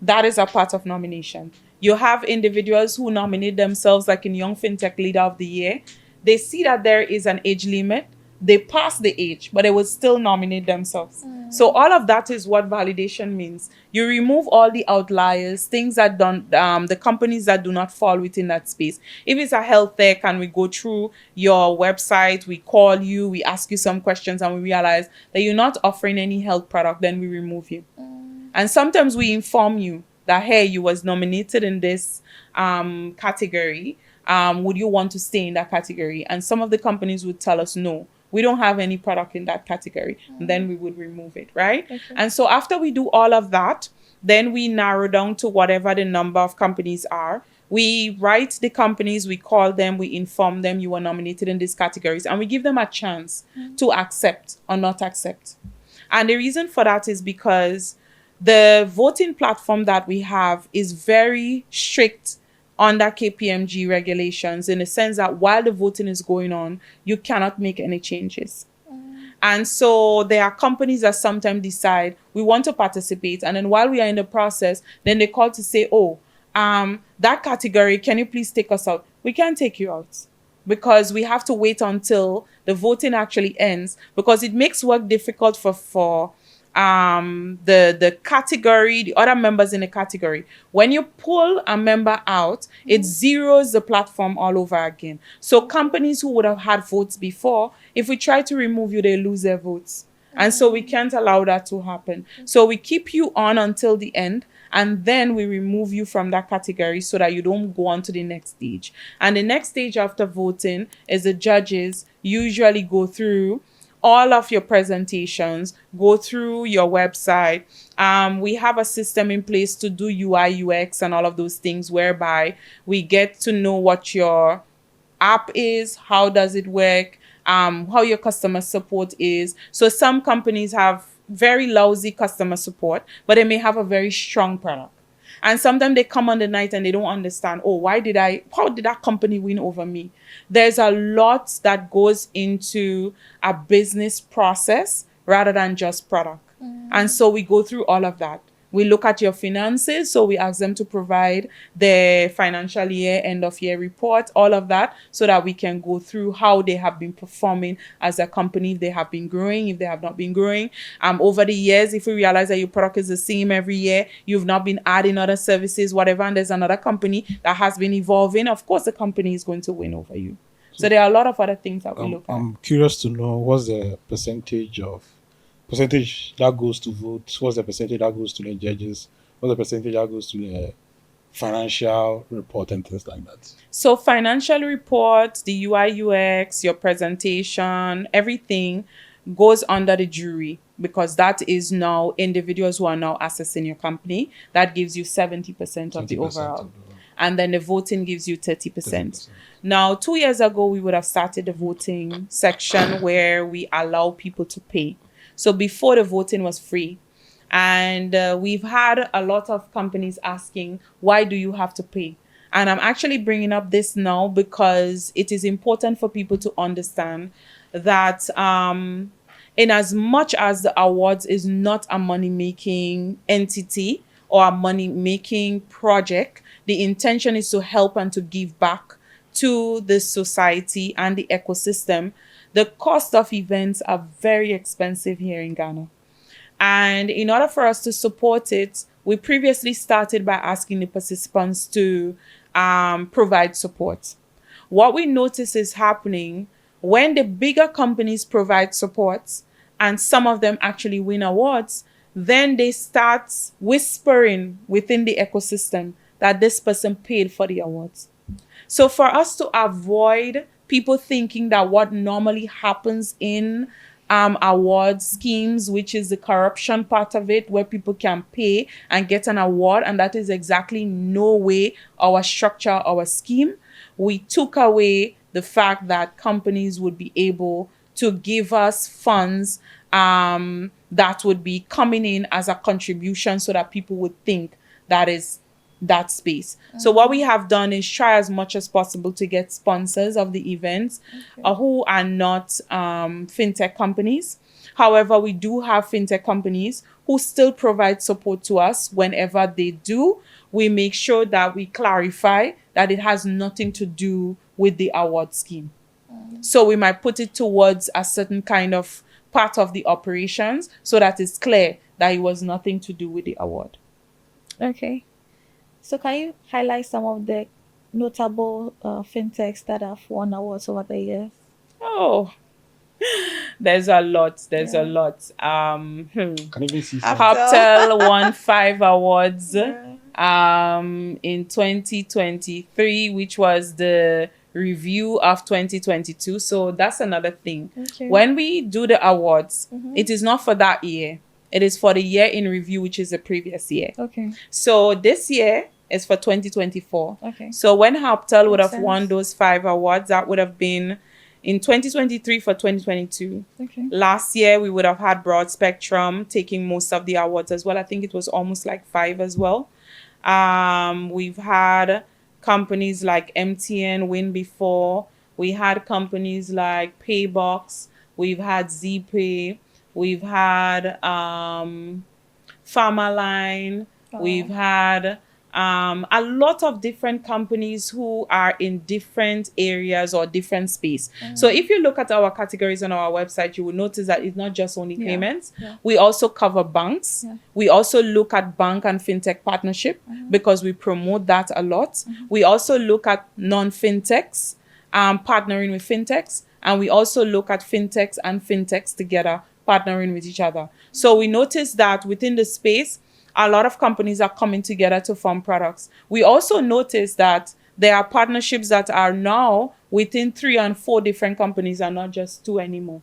That is a part of nomination. You have individuals who nominate themselves, like in Young Fintech Leader of the Year. They see that there is an age limit. They pass the age, but they will still nominate themselves. So all of that is what validation means. You remove all the outliers, things that don't, the companies that do not fall within that space. If it's a health tech and we go through your website, we call you, we ask you some questions and we realize that you're not offering any health product, then we remove you. And sometimes we inform you that, hey, you was nominated in this category. Would you want to stay in that category? And some of the companies would tell us, no, we don't have any product in that category. And then we would remove it, right? Okay. And so after we do all of that, then we narrow down to whatever the number of companies are. We write the companies, we call them, we inform them you were nominated in these categories, and we give them a chance to accept or not accept. And the reason for that is because the voting platform that we have is very strict under KPMG regulations, in the sense that while the voting is going on, you cannot make any changes. And so there are companies that sometimes decide we want to participate, and then while we are in the process, then they call to say, oh, that category, can you please take us out? We can't take you out because we have to wait until the voting actually ends, because it makes work difficult for the category, the other members in the category. When you pull a member out, it zeroes the platform all over again. So companies who would have had votes before, if we try to remove you, they lose their votes. And so we can't allow that to happen. So we keep you on until the end, and then we remove you from that category so that you don't go on to the next stage. And the next stage after voting is the judges usually go through all of your presentations, go through your website. We have a system in place to do UI, UX, and all of those things, whereby we get to know what your app is, how does it work, how your customer support is. So some companies have very lousy customer support, but they may have a very strong product. And sometimes they come on the night and they don't understand, oh, how did that company win over me? There's a lot that goes into a business process rather than just product. And so we go through all of that. We look at your finances, so we ask them to provide their financial year, end of year report, all of that, so that we can go through how they have been performing as a company, if they have been growing, if they have not been growing. Over the years, if we realize that your product is the same every year, you've not been adding other services, whatever, and there's another company that has been evolving, of course, the company is going to win over you. So there are a lot of other things that we look at. I'm curious to know, what's the percentage that goes to votes? What's the percentage that goes to the judges? What's the percentage that goes to the financial report and things like that? So financial report, the UI, UX, your presentation, everything goes under the jury, because that is now individuals who are now assessing your company. That gives you 70% of the overall. And then the voting gives you 30%. Now, 2 years ago, we would have started the voting section where we allow people to pay. So before, the voting was free. And we've had a lot of companies asking, why do you have to pay? And I'm actually bringing up this now because it is important for people to understand that in as much as the awards is not a money-making entity or a money-making project, the intention is to help and to give back to the society and the ecosystem. The cost of events are very expensive here in Ghana. And in order for us to support it, we previously started by asking the participants to provide support. What we notice is happening when the bigger companies provide support and some of them actually win awards, then they start whispering within the ecosystem that this person paid for the awards. So for us to avoid people thinking that what normally happens in award schemes, which is the corruption part of it, where people can pay and get an award, and that is exactly no way our structure, our scheme, we took away the fact that companies would be able to give us funds that would be coming in as a contribution, so that people would think that is that space. So what we have done is try as much as possible to get sponsors of the events who are not fintech companies. However, we do have fintech companies who still provide support to us. Whenever they do, we make sure that we clarify that it has nothing to do with the award scheme. So we might put it towards a certain kind of part of the operations, so that it's clear that it was nothing to do with the award. Okay. So can you highlight some of the notable fintechs that have won awards over the years? Oh, there's a lot. A lot. Can even see some. Hubtel won 5 awards in 2023, which was the review of 2022. So that's another thing. Okay. When we do the awards, it is not for that year. It is for the year in review, which is the previous year. Okay. So this year is for 2024. Okay. So when Hubtel would have Makes won sense. those 5 awards, that would have been in 2023 for 2022. Okay. Last year, we would have had Broad Spectrum taking most of the awards as well. I think it was almost like 5 as well. We've had companies like MTN win before. We had companies like Paybox. We've had Zeepay. We've had Pharmaline. We've had a lot of different companies who are in different areas or different space. So if you look at our categories on our website, you will notice that it's not just only payments. We also cover banks. We also look at bank and fintech partnership because we promote that a lot. We also look at non-fintechs, partnering with fintechs. And we also look at fintechs and fintechs together, partnering with each other. So we notice that within the space, a lot of companies are coming together to form products. We also notice that there are partnerships that are now within 3 and 4 different companies and not just 2 anymore.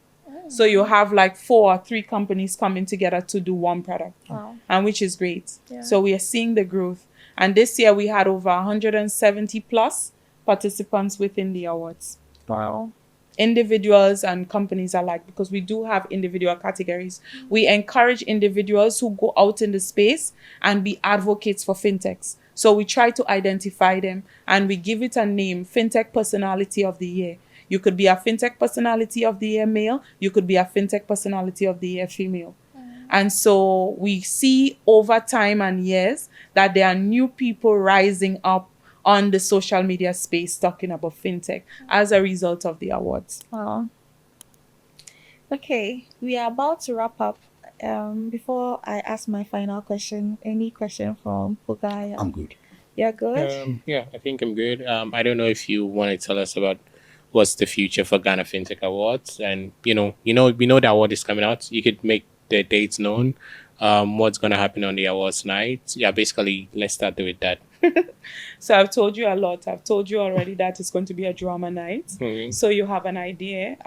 So you have like 4 or 3 companies coming together to do one product, and which is great. So we are seeing the growth. And this year we had over 170 plus participants within the awards. Wow. Individuals and companies alike, because we do have individual categories. We encourage individuals who go out in the space and be advocates for fintechs. So we try to identify them and we give it a name, Fintech Personality of the Year. You could be a Fintech Personality of the Year male. You could be a Fintech Personality of the Year female. And so we see over time and years that there are new people rising up on the social media space talking about fintech as a result of the awards. Wow. Okay, we are about to wrap up. Before I ask my final question, any question from Pugaya? I'm good. You're good? Yeah, I think I'm good. I don't know if you want to tell us about what's the future for Ghana Fintech Awards, and we know the award is coming out. You could make the dates known. What's going to happen on the awards night? Yeah, basically, let's start with that. So I've told you a lot. I've told you already that it's going to be a drama night. So you have an idea.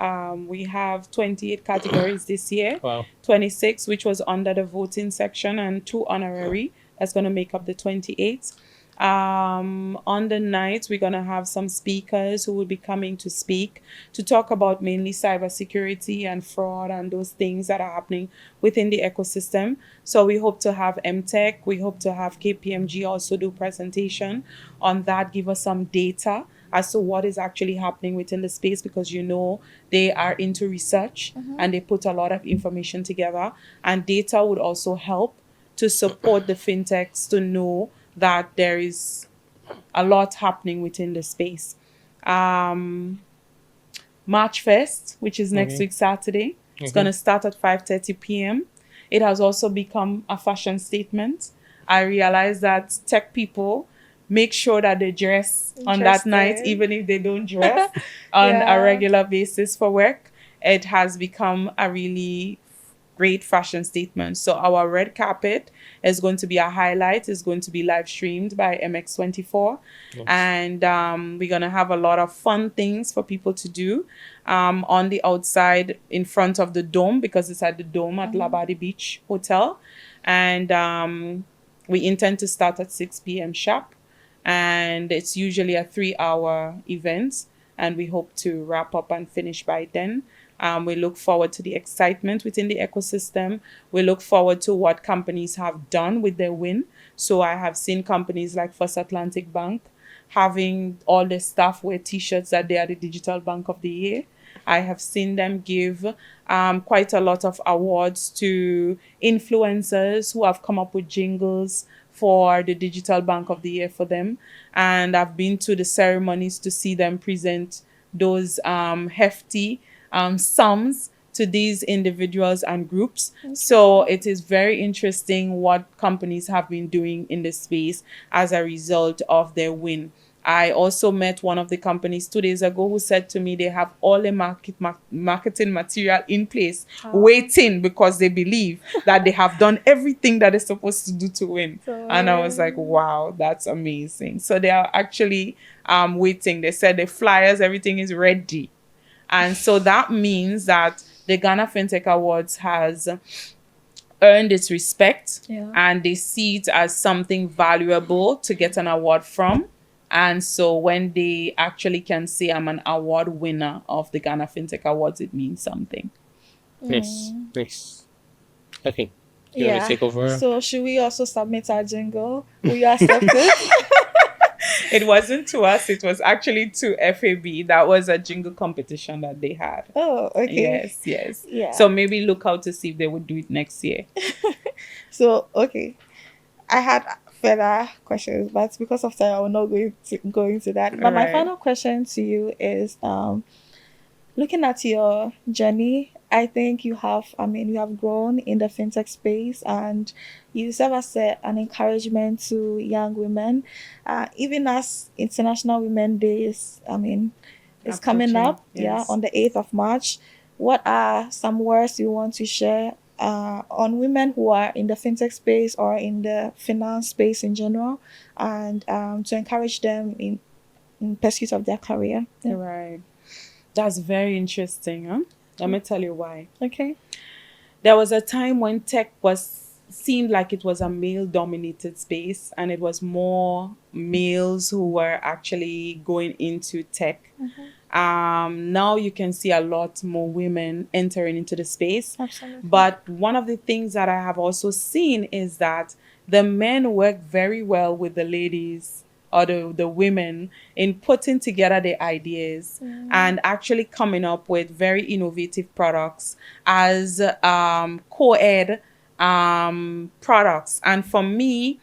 We have 28 categories this year. Wow. 26, which was under the voting section, and 2 honorary. That's going to make up the 28. On the night, we're going to have some speakers who will be coming to speak to talk about mainly cybersecurity and fraud and those things that are happening within the ecosystem. So we hope to have MTech, we hope to have KPMG also do presentation on that, give us some data as to what is actually happening within the space, because they are into research and they put a lot of information together, and data would also help to support the fintechs to know that there is a lot happening within the space. March Fest, which is next week Saturday, it's going to start at 5:30 p.m. It has also become a fashion statement. I realize that tech people make sure that they dress on that night, even if they don't dress on a regular basis for work. It has become a really great fashion statement. So our red carpet is going to be a highlight. It's going to be live streamed by MX24. Yes. And we're going to have a lot of fun things for people to do on the outside in front of the dome, because it's at the dome at Labadi Beach Hotel. And we intend to start at 6 p.m. sharp. And it's usually a 3-hour event. And we hope to wrap up and finish by then. We look forward to the excitement within the ecosystem. We look forward to what companies have done with their win. So I have seen companies like First Atlantic Bank having all their staff wear T-shirts that they are the Digital Bank of the Year. I have seen them give quite a lot of awards to influencers who have come up with jingles for the Digital Bank of the Year for them. And I've been to the ceremonies to see them present those hefty sums to these individuals and groups. Okay. So it is very interesting what companies have been doing in this space as a result of their win. I also met one of the companies 2 days ago who said to me they have all the marketing material in place, waiting, because they believe that they have done everything that they're supposed to do to win. And I was like, wow, that's amazing. So they are actually waiting. They said the flyers, everything is ready. And so that means that the Ghana Fintech Awards has earned its respect, Yeah. and they see it as something valuable to get an award from. And so when they actually can say I'm an award winner of the Ghana Fintech Awards, it means something. Nice. Okay. You want Yeah. to take over? So should we also submit our jingle? Will you accept it? It wasn't to us, it was actually to FAB. That was a jingle competition that they had. Oh, okay. Yes. Yeah. So maybe look out to see if they would do it next year. So, okay. I had further questions, but because of time, I will not go into that. But my Right. final question to you is, looking at your journey, I think you have grown in the fintech space, and you serve as an encouragement to young women. Even as International Women's Day is coming up, Yes. on the 8th of March. What are some words you want to share on women who are in the fintech space or in the finance space in general, and to encourage them in pursuit of their career? Yeah. Right. That's very interesting, huh? Let me tell you why. Okay. There was a time when tech seemed like it was a male-dominated space, and it was more males who were actually going into tech. Now you can see a lot more women entering into the space. Absolutely. But one of the things that I have also seen is that the men work very well with the ladies or the women in putting together the ideas and actually coming up with very innovative products as co-ed products. And for me,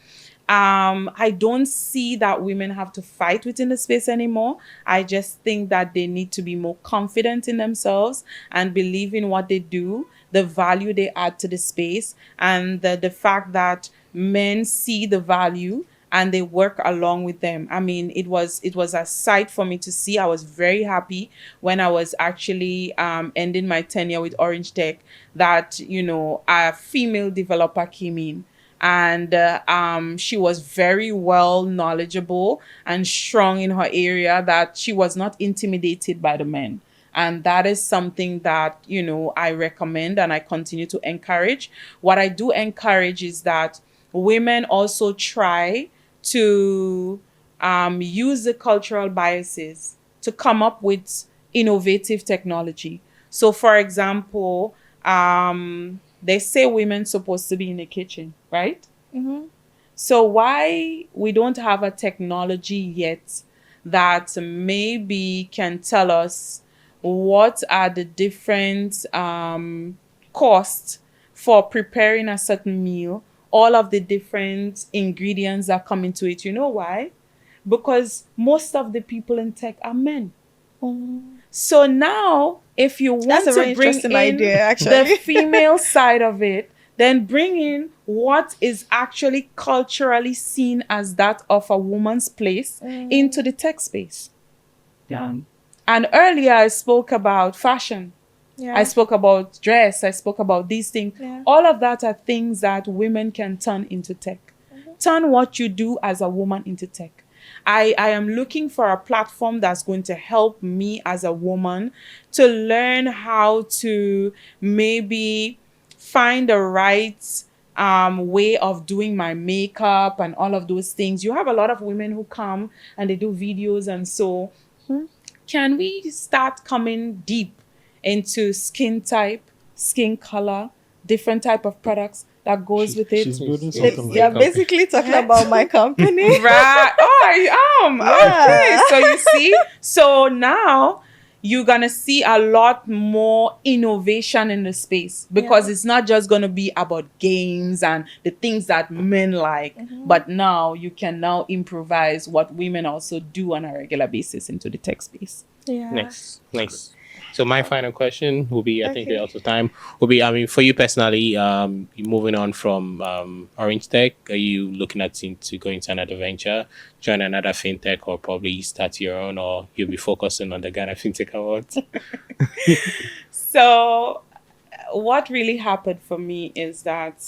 I don't see that women have to fight within the space anymore. I just think that they need to be more confident in themselves and believe in what they do, the value they add to the space, and the fact that men see the value and they work along with them. I mean, it was a sight for me to see. I was very happy when I was actually ending my tenure with OrangeTech that, a female developer came in. And she was very well knowledgeable and strong in her area, that she was not intimidated by the men. And that is something that, I recommend and I continue to encourage. What I do encourage is that women also try to use the cultural biases to come up with innovative technology. So, for example, they say women supposed to be in the kitchen, right? So why we don't have a technology yet that maybe can tell us what are the different costs for preparing a certain meal, all of the different ingredients that come into it. You know why? Because most of the people in tech are men. So now, if you want That's a very to bring interesting in idea, actually. the female side of it, then bring in what is actually culturally seen as that of a woman's place into the tech space. And earlier I spoke about fashion. I spoke about dress. I spoke about these things. All of that are things that women can turn into tech. Turn what you do as a woman into tech. I am looking for a platform that's going to help me as a woman to learn how to maybe find the right way of doing my makeup and all of those things. You have a lot of women who come and they do videos, and so can we start coming deep into skin type, skin color, different type of products that goes with it? She's building something like You're that. basically talking about my company. Right. Oh, I am. Okay. So you see, so now you're going to see a lot more innovation in the space, because it's not just going to be about games and the things that men like, but now you can now improvise what women also do on a regular basis into the tech space. Nice. So my final question will be, I think Okay. we're out of time, will be, I mean, for you personally, you moving on from OrangeTech, are you looking at to go into another venture, join another fintech, or probably start your own, or you'll be focusing on the Ghana Fintech Awards? So what really happened for me is that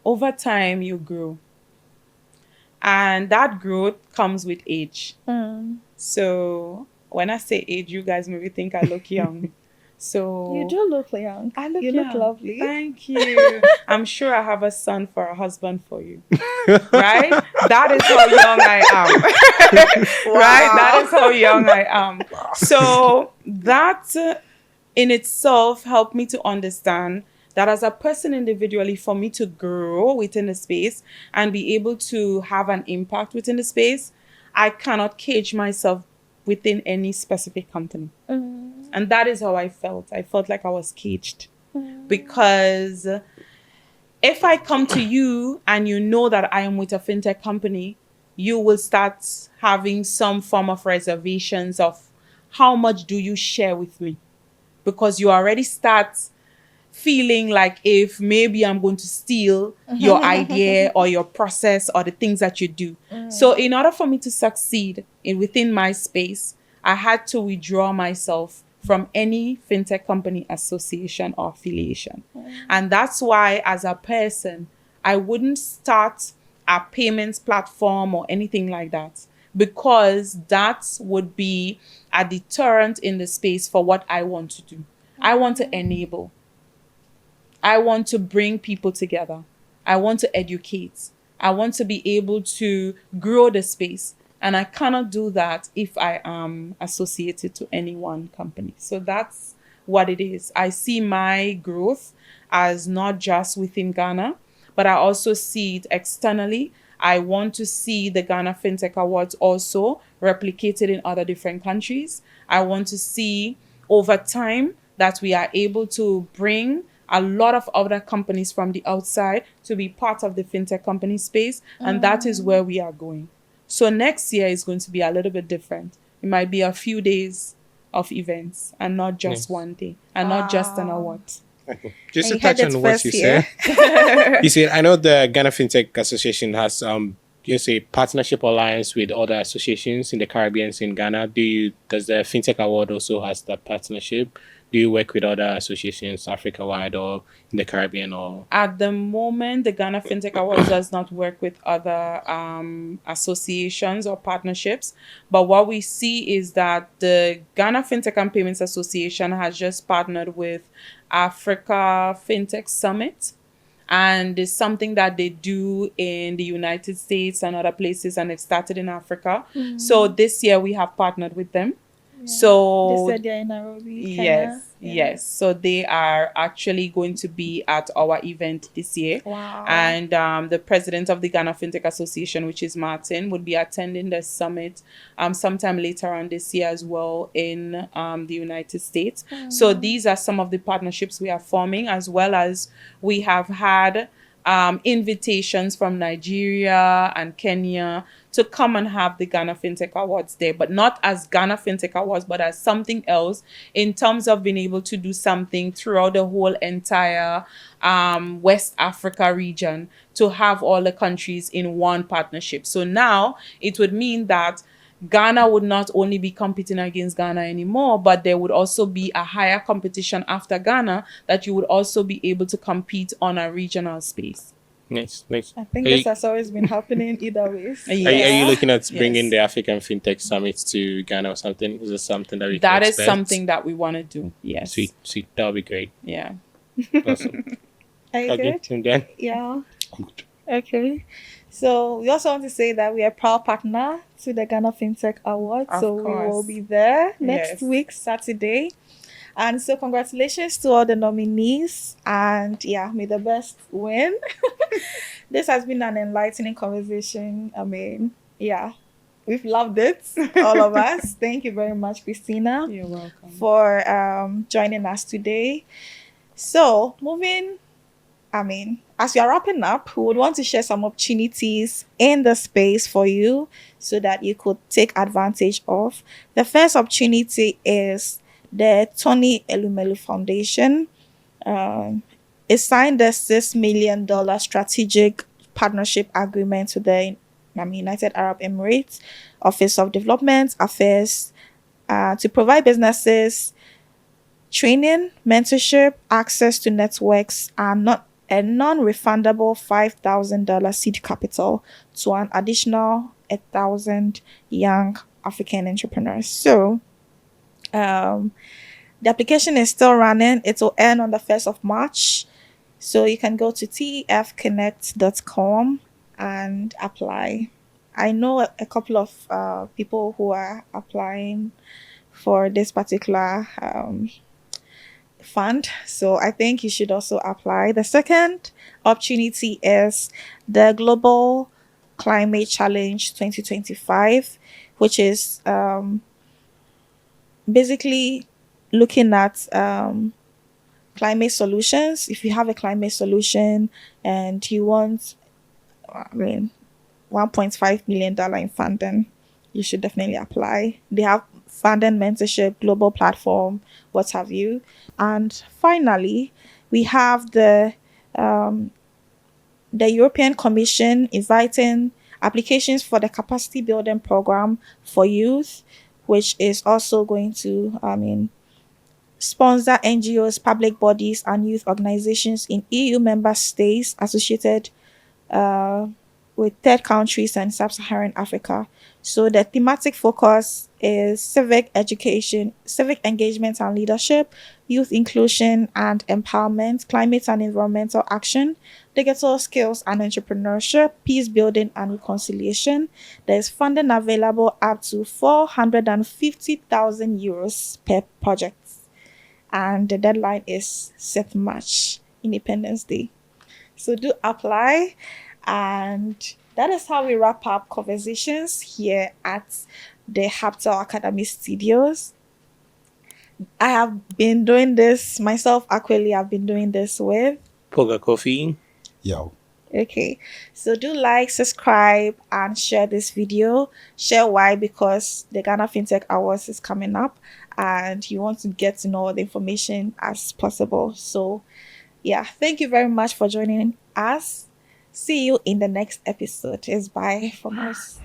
over time you grew. And that growth comes with age. So when I say age, you guys maybe think I look young. So You do look young. I look You young. look lovely. Thank you. I'm sure I have a son for a husband for you. Right? That is how young I am. Right? That is how young I am. So that in itself helped me to understand that as a person individually, for me to grow within the space and be able to have an impact within the space, I cannot cage myself within any specific company. And that is how I felt. I felt like I was caged. Because if I come to you and you know that I am with a fintech company, you will start having some form of reservations of how much do you share with me? Because you already start feeling like if maybe I'm going to steal your idea or your process or the things that you do. So in order for me to succeed within my space, I had to withdraw myself from any fintech company association or affiliation. And that's why as a person, I wouldn't start a payments platform or anything like that, because that would be a deterrent in the space for what I want to do. I want to enable. I want to bring people together. I want to educate. I want to be able to grow the space. And I cannot do that if I am associated to any one company. So that's what it is. I see my growth as not just within Ghana, but I also see it externally. I want to see the Ghana Fintech Awards also replicated in other different countries. I want to see over time that we are able to bring a lot of other companies from the outside to be part of the fintech company space. And that is where we are going. So next year is going to be a little bit different. It might be a few days of events and not just one day and not just an award. Just to And you heard touch it on what first you here. said. You see, I know the Ghana Fintech Association has just a partnership alliance with other associations in the Caribbean in Ghana. Does the Fintech Award also has that partnership? Do you work with other associations Africa-wide or in the Caribbean? Or At the moment, the Ghana Fintech Awards does not work with other associations or partnerships. But what we see is that the Ghana Fintech and Payments Association has just partnered with Africa Fintech Summit. And it's something that they do in the United States and other places, and it started in Africa. So this year we have partnered with them. So They said they're in Nairobi, Kenya. yes, yes. So they are actually going to be at our event this year. Wow. And the president of the Ghana Fintech Association, which is Martin, would be attending the summit sometime later on this year as well in the United States. So these are some of the partnerships we are forming, as well as we have had invitations from Nigeria and Kenya to come and have the Ghana Fintech Awards there, but not as Ghana Fintech Awards, but as something else in terms of being able to do something throughout the whole entire West Africa region, to have all the countries in one partnership. So now it would mean that Ghana would not only be competing against Ghana anymore, but there would also be a higher competition after Ghana, that you would also be able to compete on a regional space. nice. I think this has always been happening either ways. Are you looking at bringing Yes. the African Fintech Summit to Ghana or something? Is this something that we That can is expect? something that we want to do. Yes. Sweet. That would be great. Yeah. Awesome. Are you Okay, good? and then Yeah. I'm good. Okay. So we also want to say that we are a proud partner to the Ghana Fintech Awards. Of So we course. will be there next Yes. week, Saturday. And so congratulations to all the nominees. And yeah, may the best win. This has been an enlightening conversation. I mean, yeah, we've loved it, all of us. Thank you very much, Christina, You're welcome. for joining us today. So as we are wrapping up, we would want to share some opportunities in the space for you so that you could take advantage of. The first opportunity is the Tony Elumelu Foundation. It signed a $6 million strategic partnership agreement with the United Arab Emirates Office of Development Affairs to provide businesses training, mentorship, access to networks, and a non-refundable $5,000 seed capital to an additional 1,000 young African entrepreneurs. So The application is still running. It will end on the 1st of March. So you can go to tefconnect.com and apply. I know a couple of people who are applying for this particular fund. So I think you should also apply. The second opportunity is the Global Climate Challenge 2025, which is basically looking at climate solutions. If you have a climate solution and you want, $1.5 million in funding, you should definitely apply. They have funding, mentorship, global platform, what have you. And finally, we have the European Commission inviting applications for the capacity building program for youth, which is also going to, sponsor NGOs, public bodies, and youth organizations in EU member states associated with third countries and sub-Saharan Africa. So the thematic focus is civic education, civic engagement and leadership, youth inclusion and empowerment, climate and environmental action, digital skills and entrepreneurship, peace building and reconciliation. There is funding available up to 450,000 euros per project. And the deadline is 7th March, Independence Day. So do apply. And that is how we wrap up conversations here at the Hubtel Academy studios. I have been doing this myself. Actually, I've been doing this with Poga Coffee. Yo. Okay, so do like, subscribe, and share this video. Share why, because the Ghana Fintech Awards is coming up and you want to get to know all the information as possible. So yeah, thank you very much for joining us. See you in the next episode. It's bye from us.